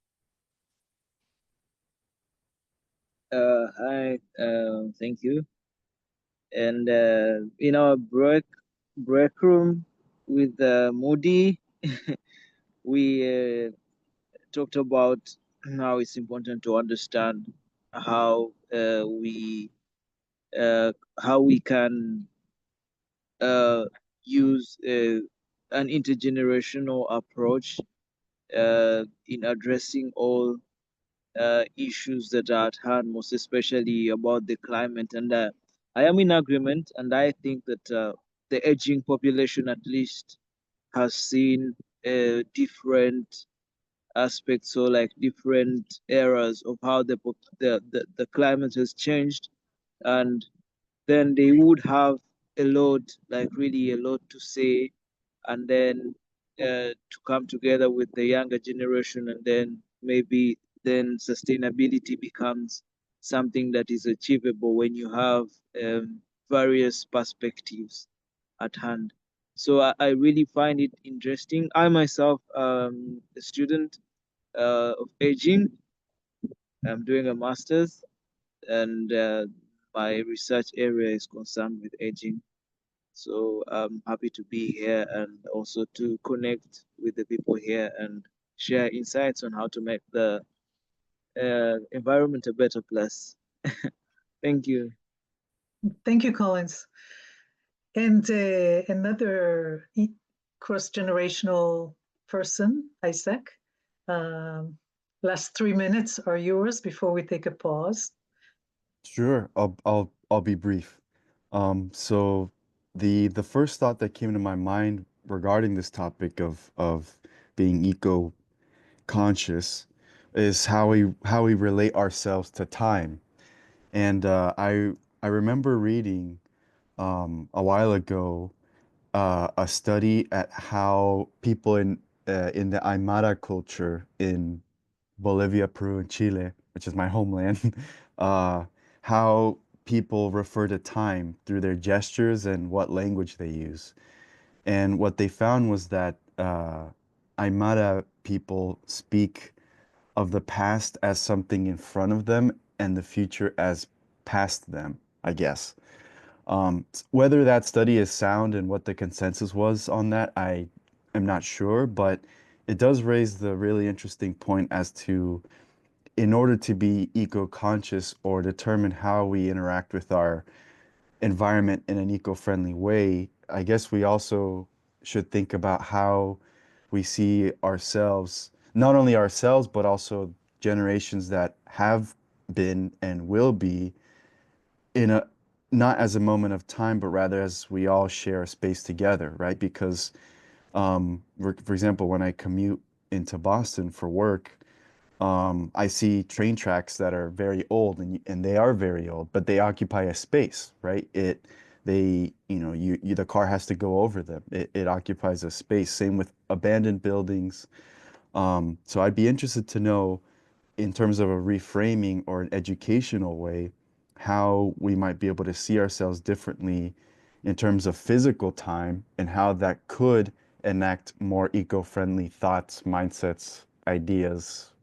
Hi, thank you. And in our break room with Moody, we talked about how it's important to understand how we can use an intergenerational approach in addressing all issues that are at hand, most especially about the climate. And I am in agreement, and I think that the aging population at least has seen different aspects, so like different eras of how the climate has changed, and then they would have a lot, like really a lot to say, and then to come together with the younger generation, and then maybe then sustainability becomes something that is achievable when you have various perspectives at hand. So I really find it interesting. I myself a student of aging. I'm doing a master's, and my research area is concerned with aging. So I'm happy to be here and also to connect with the people here and share insights on how to make the environment a better place. Thank you. Thank you, Collins. And another cross-generational person, Isaac. Last 3 minutes are yours before we take a pause. Sure, I'll be brief. So the first thought that came to my mind regarding this topic of being eco-conscious is how we relate ourselves to time. And I remember reading a while ago a study at how people in the Aymara culture in Bolivia, Peru, and Chile, which is my homeland, uh, how people refer to time through their gestures and what language they use. And what they found was that Aymara people speak of the past as something in front of them and the future as past them, I guess. Whether that study is sound and what the consensus was on that, I am not sure, but it does raise the really interesting point as to, in order to be eco-conscious or determine how we interact with our environment in an eco-friendly way, I guess we also should think about how we see ourselves, not only ourselves, but also generations that have been and will be in a not as a moment of time, but rather as we all share a space together, right? Because, for example, when I commute into Boston for work, I see train tracks that are very old, and they are very old, but they occupy a space, right? The car has to go over them. It occupies a space. Same with abandoned buildings. So I'd be interested to know, in terms of a reframing or an educational way, how we might be able to see ourselves differently in terms of physical time and how that could enact more eco-friendly thoughts, mindsets, ideas,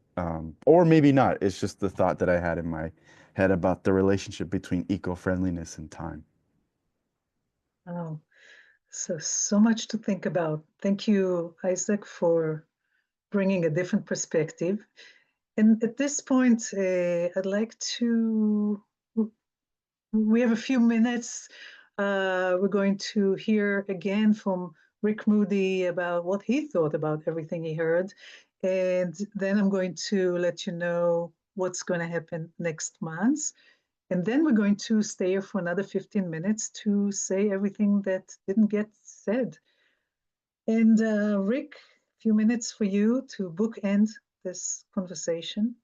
or maybe not. It's just the thought that I had in my head about the relationship between eco-friendliness and time. Oh, so much to think about. Thank you, Isaac, for bringing a different perspective. And at this point, I'd like to, we have a few minutes. We're going to hear again from Rick Moody about what he thought about everything he heard. And then I'm going to let you know what's going to happen next month. And then we're going to stay here for another 15 minutes to say everything that didn't get said. And Rick, a few minutes for you to bookend this conversation.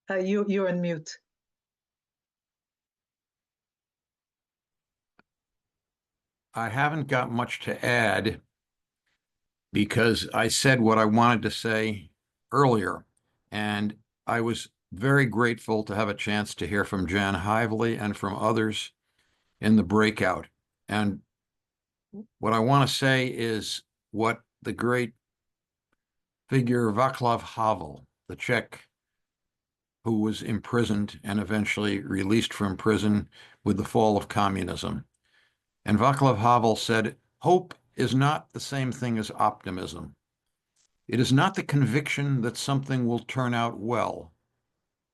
You're on mute. I haven't got much to add because I said what I wanted to say earlier, and I was very grateful to have a chance to hear from Jan Hively and from others in the breakout. And what I want to say is what the great figure Václav Havel, the Czech who was imprisoned and eventually released from prison with the fall of communism. And Václav Havel said, "Hope is not the same thing as optimism. It is not the conviction that something will turn out well,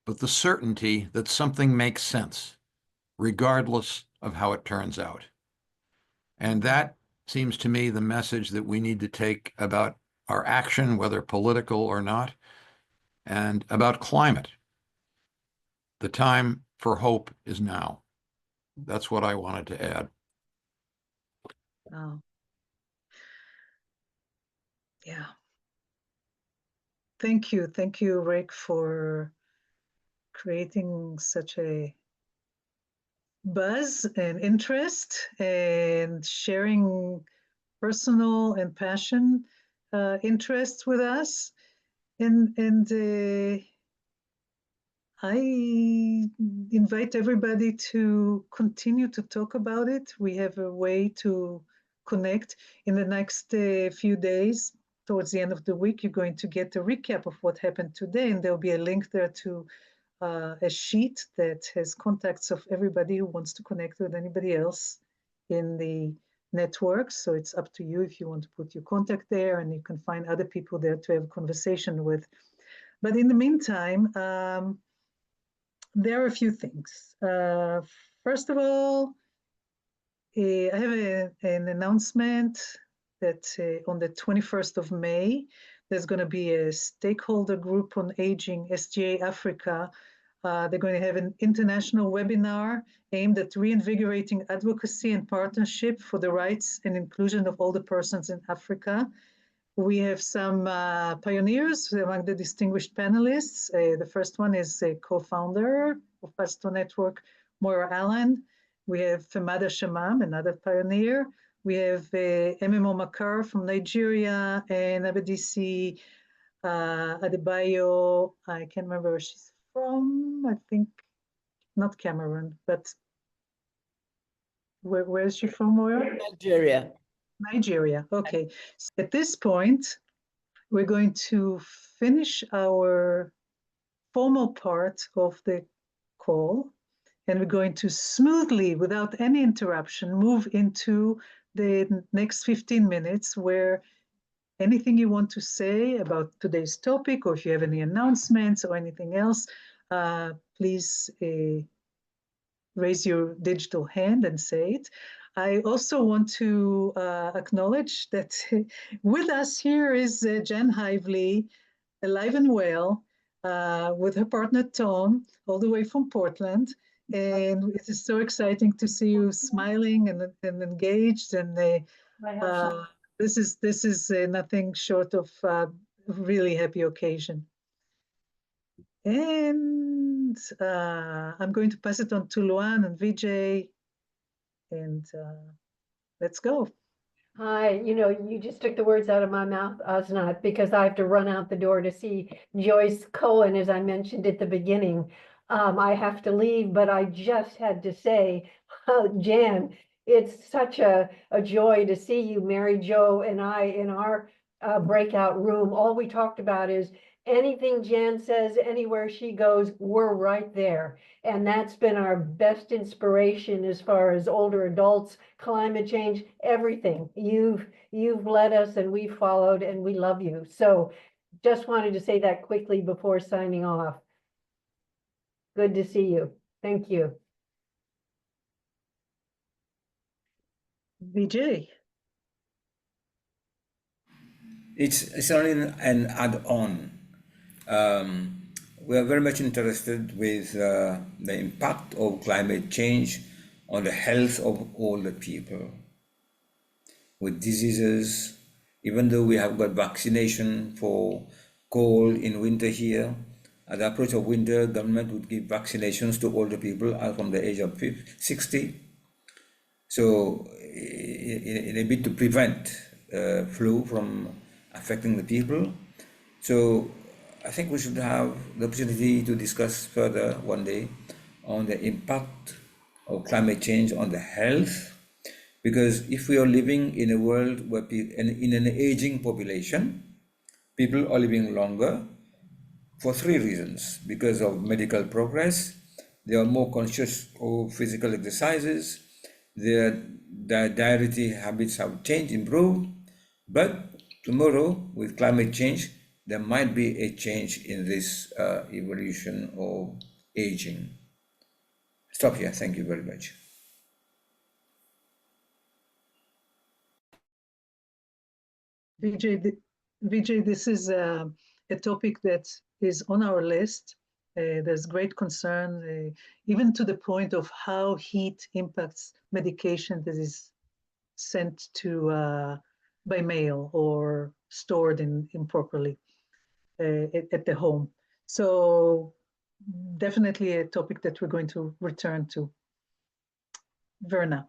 but the certainty that something makes sense, regardless of how it turns out." And that seems to me the message that we need to take about our action, whether political or not, and about climate. The time for hope is now. That's what I wanted to add. Oh. Yeah. Thank you, Rick, for creating such a buzz and interest and sharing personal and passion interests with us. And I invite everybody to continue to talk about it. We have a way to connect in the next few days. Towards the end of the week, you're going to get a recap of what happened today, and there'll be a link there to a sheet that has contacts of everybody who wants to connect with anybody else in the network. So it's up to you if you want to put your contact there, and you can find other people there to have a conversation with. But in the meantime, there are a few things. First of all, I have an announcement that on the 21st of May, there's going to be a stakeholder group on aging, SGA Africa. They're going to have an international webinar aimed at reinvigorating advocacy and partnership for the rights and inclusion of older persons in Africa. We have some pioneers among the distinguished panelists. The first one is a co-founder of Pastor Network, Moira Allen. We have Femada Shamam, another pioneer. We have MMO Makar from Nigeria and Abedisi Adebayo. I can't remember where she's from. I think not Cameroon, but where is she from, Moira? Nigeria. Nigeria, okay. So at this point, we're going to finish our formal part of the call, and we're going to smoothly, without any interruption, move into the next 15 minutes where anything you want to say about today's topic, or if you have any announcements or anything else, please raise your digital hand and say it. I also want to acknowledge that with us here is Jan Hively, alive and well, with her partner Tom, all the way from Portland. And it is so exciting to see you smiling and engaged. And this is nothing short of a really happy occasion. And I'm going to pass it on to Luan and Vijay, and let's go. Hi, you just took the words out of my mouth, Osnat, because I have to run out the door to see Joyce Cohen, as I mentioned at the beginning. I have to leave, but I just had to say, Jan, it's such a joy to see you, Mary Jo, and I in our breakout room. All we talked about is anything Jan says, anywhere she goes, we're right there. And that's been our best inspiration as far as older adults, climate change, everything. You've led us and we followed and we love you. So just wanted to say that quickly before signing off. Good to see you. Thank you. VJ. It's only an add-on. We are very much interested with the impact of climate change on the health of all the people with diseases. Even though we have got vaccination for cold in winter here, at the approach of winter, government would give vaccinations to older people from the age of 60. So in a bit to prevent flu from affecting the people. So I think we should have the opportunity to discuss further one day on the impact of climate change on the health, because if we are living in a world where in an aging population, people are living longer for three reasons: because of medical progress, they are more conscious of physical exercises, their dietary habits have changed, improved, but tomorrow with climate change, there might be a change in this evolution of aging. Stop here. Thank you very much. Vijay, this is a topic that is on our list. There's great concern, even to the point of how heat impacts medication that is sent to by mail or stored improperly at the home. So definitely a topic that we're going to return to. Verna.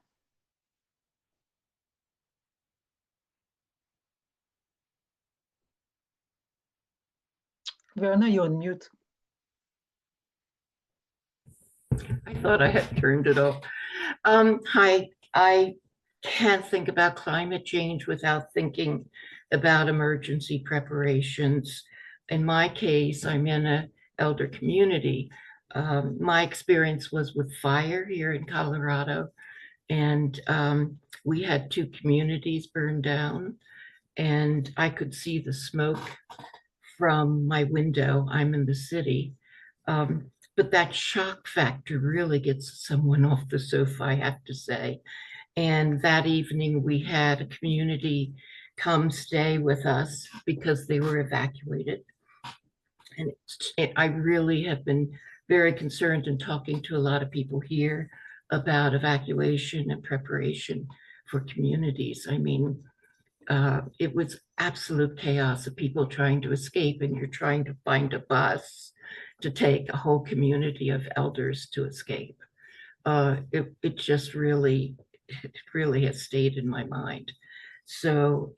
Verna, you're on mute. I thought I had turned it off. Hi, I can't think about climate change without thinking about emergency preparations. In my case, I'm in an elder community. My experience was with fire here in Colorado, and we had 2 communities burned down, and I could see the smoke from my window. I'm in the city. But that shock factor really gets someone off the sofa, I have to say. And that evening we had a community come stay with us because they were evacuated. And I really have been very concerned in talking to a lot of people here about evacuation and preparation for communities. I mean, it was absolute chaos of people trying to escape, and you're trying to find a bus to take a whole community of elders to escape. It just really has stayed in my mind. So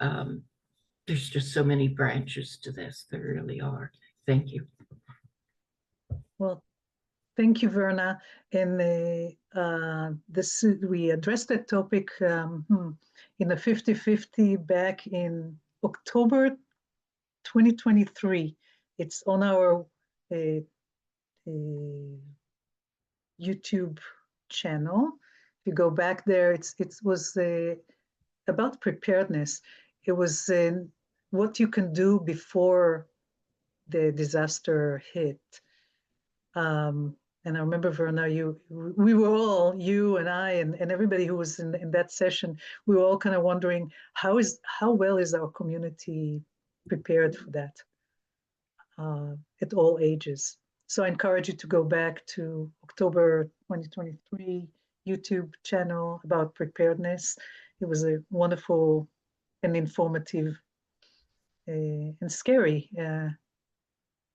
there's just so many branches to this. There really are. Thank you. Well, thank you, Verna. And we addressed that topic in the 50/50 back in October 2023. It's on our YouTube channel. If you go back there, it was about preparedness. It was what you can do before the disaster hit. And I remember, Verna, we were all, you and I and everybody who was in that session, we were all kind of wondering how well is our community prepared for that at all ages. So I encourage you to go back to October 2023 YouTube channel about preparedness. It was a wonderful and informative and scary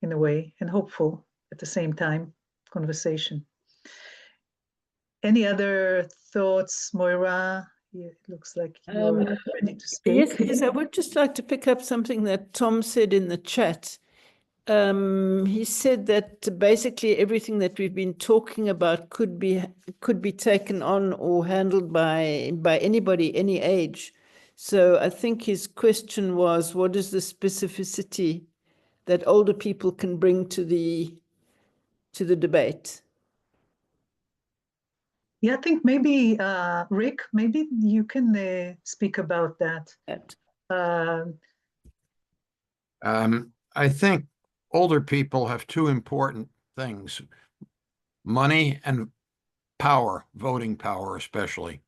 in a way, and hopeful at the same time conversation. Any other thoughts, Moira? It looks like you're ready to speak. Yes, I would just like to pick up something that Tom said in the chat. He said that basically everything that we've been talking about could be taken on or handled by anybody, any age. So I think his question was, what is the specificity that older people can bring to the debate? Yeah, I think maybe Rick, maybe you can speak about that. I think older people have two important things: money and power, voting power especially.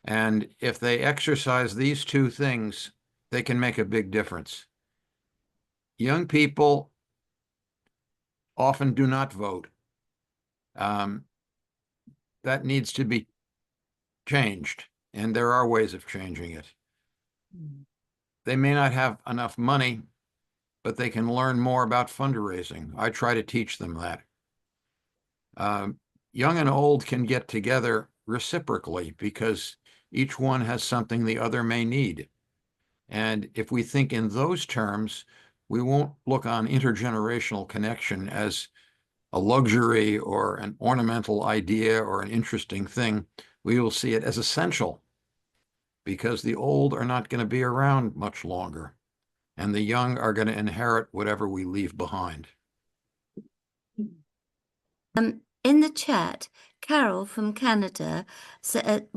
And if they exercise these two things, they can make a big difference. Young people often do not vote. That needs to be changed, and there are ways of changing it. They may not have enough money, but they can learn more about fundraising. I try to teach them that. Young and old can get together reciprocally because each one has something the other may need. And if we think in those terms, we won't look on intergenerational connection as a luxury or an ornamental idea or an interesting thing. We will see it as essential because the old are not going to be around much longer, and the young are going to inherit whatever we leave behind. In the chat, Carol from Canada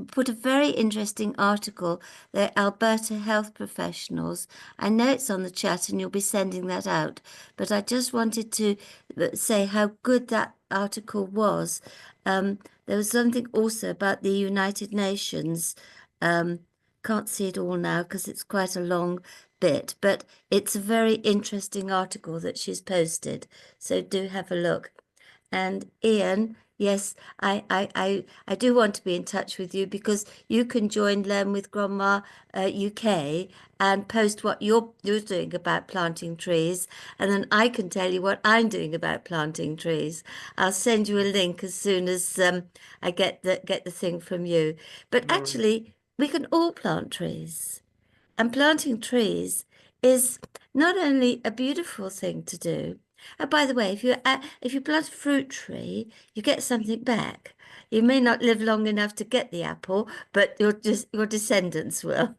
put a very interesting article, the Alberta health professionals. I know it's on the chat and you'll be sending that out, but I just wanted to say how good that article was. There was something also about the United Nations. Can't see it all now because it's quite a long bit, but it's a very interesting article that she's posted. So do have a look. And Ian, yes, I do want to be in touch with you because you can join Learn with Grandma UK and post what you're doing about planting trees, and then I can tell you what I'm doing about planting trees. I'll send you a link as soon as I get the thing from you. But actually, we can all plant trees, and planting trees is not only a beautiful thing to do. And by the way, if you plant a fruit tree, you get something back. You may not live long enough to get the apple, but your descendants will.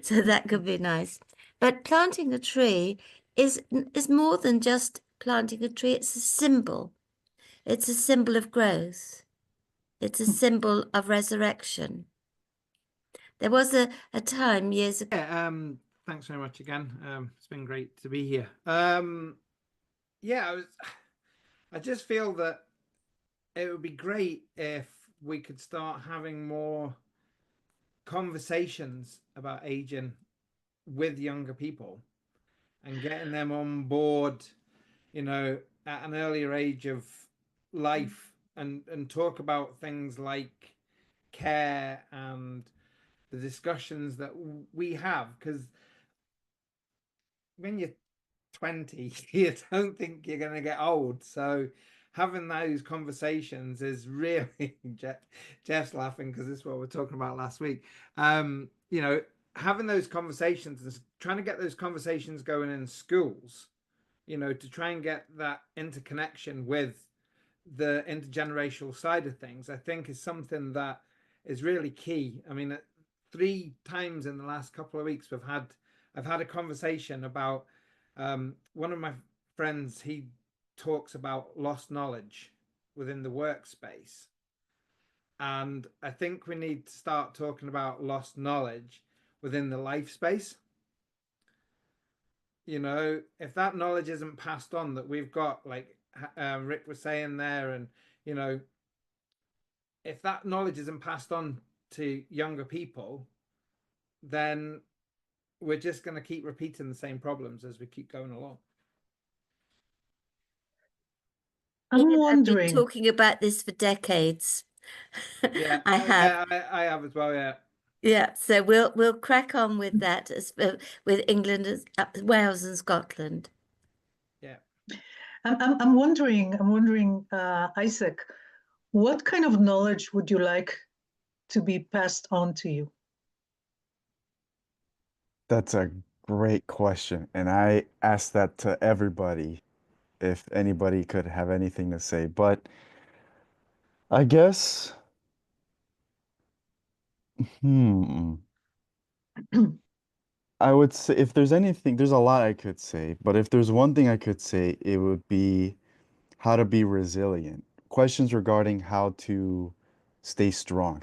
So that could be nice. But planting a tree is more than just planting a tree. It's a symbol. It's a symbol of growth. It's a symbol of resurrection. There was a time years ago. Yeah, thanks very much again. It's been great to be here. Yeah, I just feel that it would be great if we could start having more conversations about aging with younger people and getting them on board, at an earlier age of life, and talk about things like care and the discussions that we have, because when you're 20 you don't think you're going to get old, so having those conversations is really Jeff's laughing because this is what we are talking about last week. Having those conversations, trying to get those conversations going in schools, to try and get that interconnection with the intergenerational side of things, I think is something that is really key. I mean, 3 times in the last couple of weeks I've had a conversation about one of my friends. He talks about lost knowledge within the workspace, and I think we need to start talking about lost knowledge within the life space. If that knowledge isn't passed on that we've got, like Rick was saying there, and if that knowledge isn't passed on to younger people, then we're just going to keep repeating the same problems as we keep going along. I'm I've been wondering. talking about this for decades. Yeah, I have. Yeah, I have as well. Yeah. Yeah, so we'll crack on with that with England, Wales, and Scotland. Yeah. I'm wondering, Isaac, what kind of knowledge would you like to be passed on to you? That's a great question. And I ask that to everybody if anybody could have anything to say. But I guess, I would say if there's anything, there's a lot I could say, but if there's one thing I could say, it would be how to be resilient. Questions regarding how to stay strong,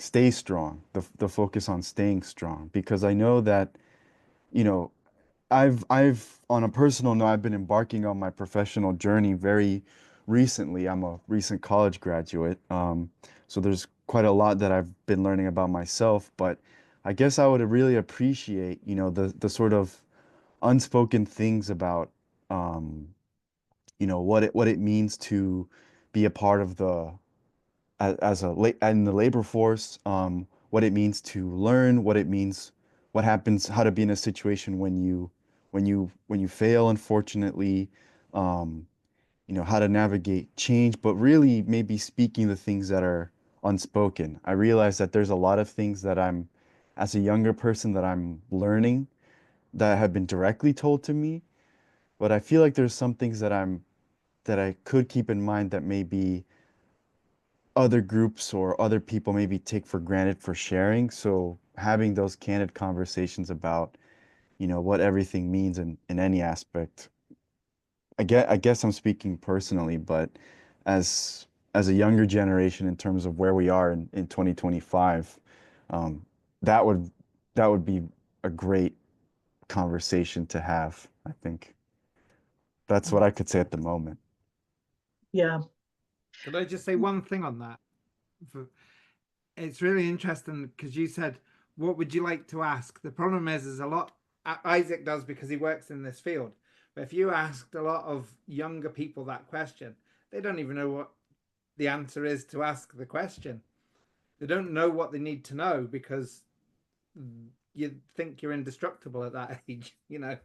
the focus on staying strong, because I know that, you know, I've on a personal note, I've been embarking on my professional journey very recently. I'm a recent college graduate. So there's quite a lot that I've been learning about myself, but I guess I would really appreciate, the sort of unspoken things about, um, what it means to be a part of in the labor force, what it means to learn, what happens, how to be in a situation when you fail, unfortunately, um, how to navigate change, but really maybe speaking the things that are unspoken. I realize that there's a lot of things that as a younger person, that I'm learning that have been directly told to me, but I feel like there's some things that I could keep in mind that maybe other groups or other people maybe take for granted for sharing. So having those candid conversations about, what everything means in any aspect. I guess I'm speaking personally, but as as a younger generation in terms of where we are in 2025, um, that would that would be a great conversation to have, I think. That's what I could say at the moment. Yeah. Could I just say one thing on that? It's really interesting because you said, what would you like to ask? The problem is a lot, Isaac does because he works in this field. But if you asked a lot of younger people that question, they don't even know what the answer is to ask the question. They don't know what they need to know because you think you're indestructible at that age, you know.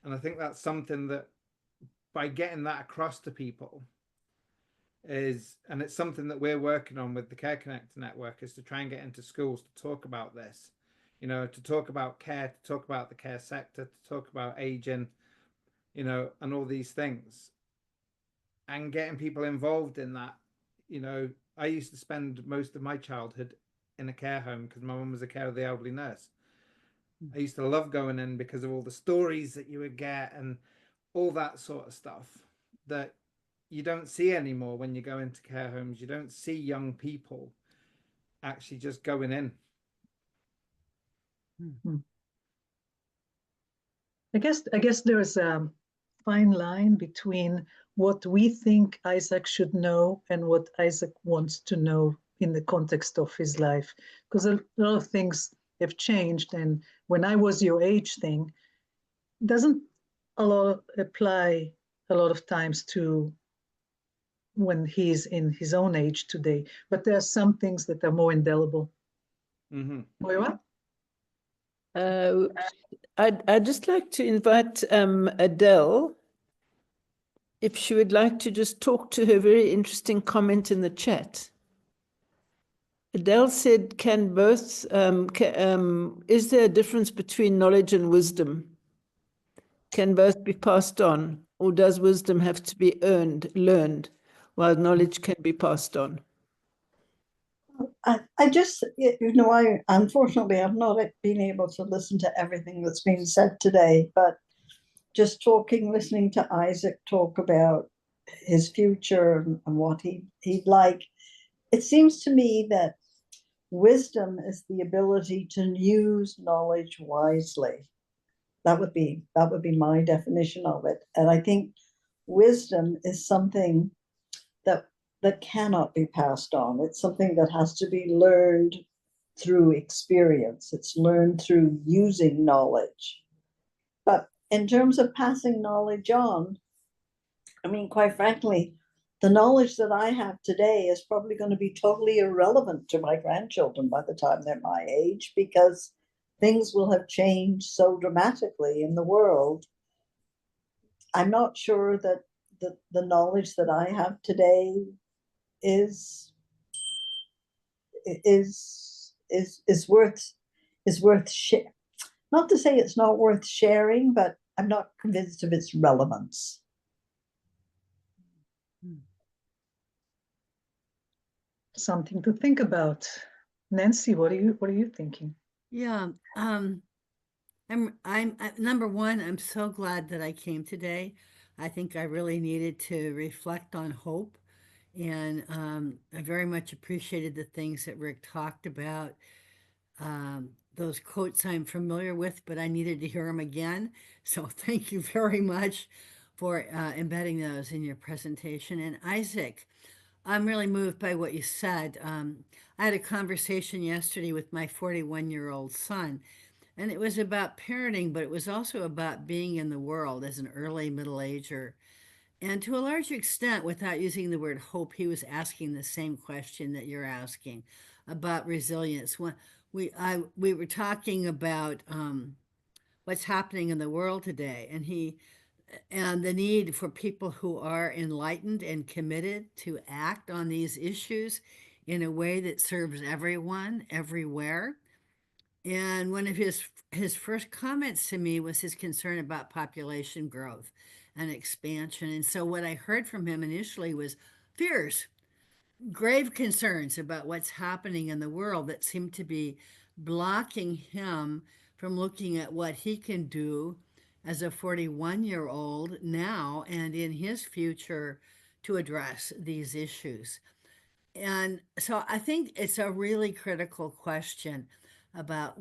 And I think that's something that by getting that across to people and it's something that we're working on with the Care Connector Network, is to try and get into schools to talk about this, to talk about care, to talk about the care sector, to talk about aging, and all these things, and getting people involved in that. I used to spend most of my childhood in a care home because my mum was a care of the elderly nurse. I used to love going in because of all the stories that you would get and all that sort of stuff that you don't see anymore when you go into care homes. You don't see young people actually just going in. I guess there's a fine line between what we think Isaac should know and what Isaac wants to know in the context of his life. Because a lot of things have changed, and when I was your age thing doesn't a lot apply a lot of times to when he's in his own age today. But there are some things that are more indelible. Mm-hmm. Moira? I'd just like to invite Adele, if she would like to just talk to her very interesting comment in the chat. Adele said, is there a difference between knowledge and wisdom? Can both be passed on, or does wisdom have to be learned, while knowledge can be passed on? I just, I unfortunately I've not been able to listen to everything that's been said today, but just listening to Isaac talk about his future and what he'd like, it seems to me that wisdom is the ability to use knowledge wisely. That would be my definition of it. And I think wisdom is something that cannot be passed on. It's something that has to be learned through experience. It's learned through using knowledge. But in terms of passing knowledge on, I mean, quite frankly, the knowledge that I have today is probably going to be totally irrelevant to my grandchildren by the time they're my age, because things will have changed so dramatically in the world. I'm not sure that the knowledge that I have today is worth not to say it's not worth sharing, but I'm not convinced of its relevance. Something to think about. Nancy, what are you thinking? Yeah, Number one, I'm so glad that I came today. I think I really needed to reflect on hope. And I very much appreciated the things that Rick talked about. Those quotes I'm familiar with, but I needed to hear them again. So thank you very much for embedding those in your presentation. And Isaac, I'm really moved by what you said. I had a conversation yesterday with my 41-year-old son, and it was about parenting, but it was also about being in the world as an early middle ager. And to a large extent, without using the word hope, he was asking the same question that you're asking about resilience. When we were talking about what's happening in the world today, and the need for people who are enlightened and committed to act on these issues in a way that serves everyone, everywhere. And one of his first comments to me was his concern about population growth and expansion. And so what I heard from him initially was fears, grave concerns about what's happening in the world that seem to be blocking him from looking at what he can do as a 41-year-old now and in his future to address these issues. And so I think it's a really critical question about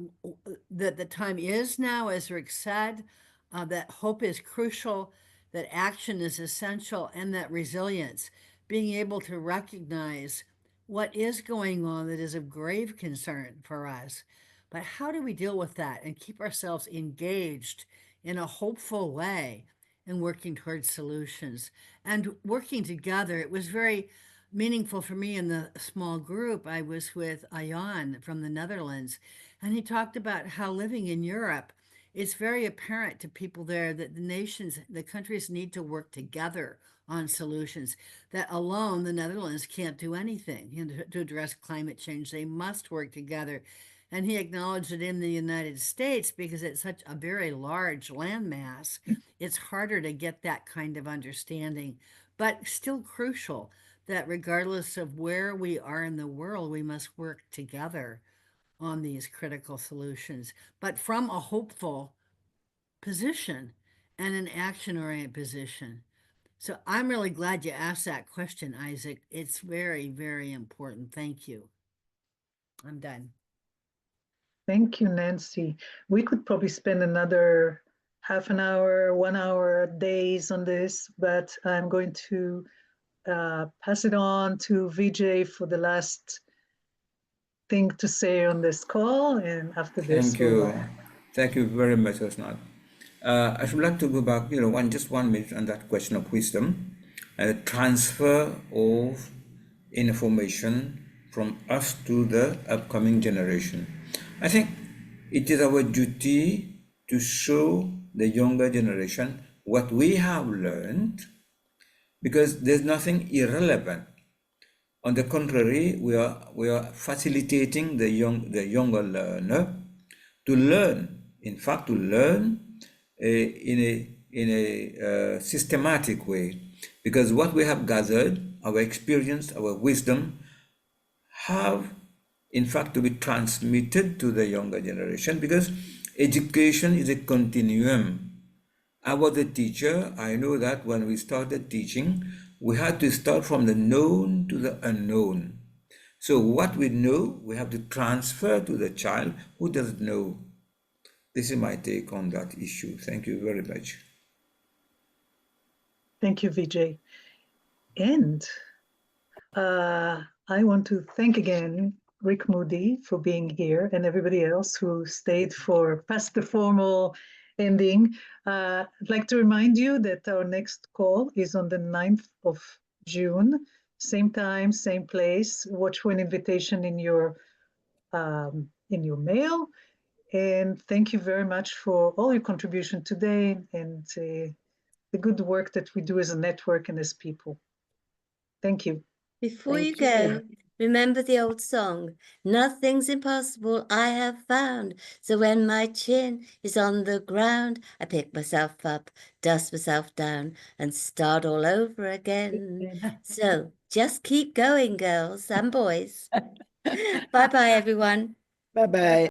that the time is now, as Rick said, that hope is crucial, that action is essential, and that resilience, being able to recognize what is going on that is of grave concern for us. But how do we deal with that and keep ourselves engaged in a hopeful way in working towards solutions and working together? It was very meaningful for me in the small group. I was with Ayan from the Netherlands, and he talked about how living in Europe, it's very apparent to people there that the countries need to work together on solutions, that alone the Netherlands can't do anything to address climate change. They must work together. And he acknowledged that in the United States, because it's such a very large landmass, it's harder to get that kind of understanding, but still crucial that regardless of where we are in the world, we must work together on these critical solutions, but from a hopeful position and an action-oriented position. So I'm really glad you asked that question, Isaac. It's very, very important. Thank you. I'm done. Thank you, Nancy. We could probably spend another half an hour, 1 hour, days on this, but I'm going to pass it on to Vijay for the last thing to say on this call, and after this, Thank you. Thank you very much, Osnat. I should like to go back, just 1 minute on that question of wisdom and the transfer of information from us to the upcoming generation. I think it is our duty to show the younger generation what we have learned, because there's nothing irrelevant. On the contrary, we are facilitating the younger learner to learn. In fact, to learn in a systematic way, because what we have gathered, our experience, our wisdom, have in fact to be transmitted to the younger generation, because education is a continuum. I was a teacher. I know that when we started teaching, we had to start from the known to the unknown. So what we know, we have to transfer to the child who doesn't know. This is my take on that issue. Thank you very much. Thank you, Vijay. And I want to thank again Rick Moody for being here and everybody else who stayed for past the formal ending. I'd like to remind you that our next call is on the 9th of June, same time, same place. Watch for an invitation in your mail. And thank you very much for all your contribution today and the good work that we do as a network and as people. Thank you. Before you go, remember the old song, nothing's impossible, I have found. So when my chin is on the ground, I pick myself up, dust myself down, and start all over again. So just keep going, girls and boys. Bye-bye, everyone. Bye-bye.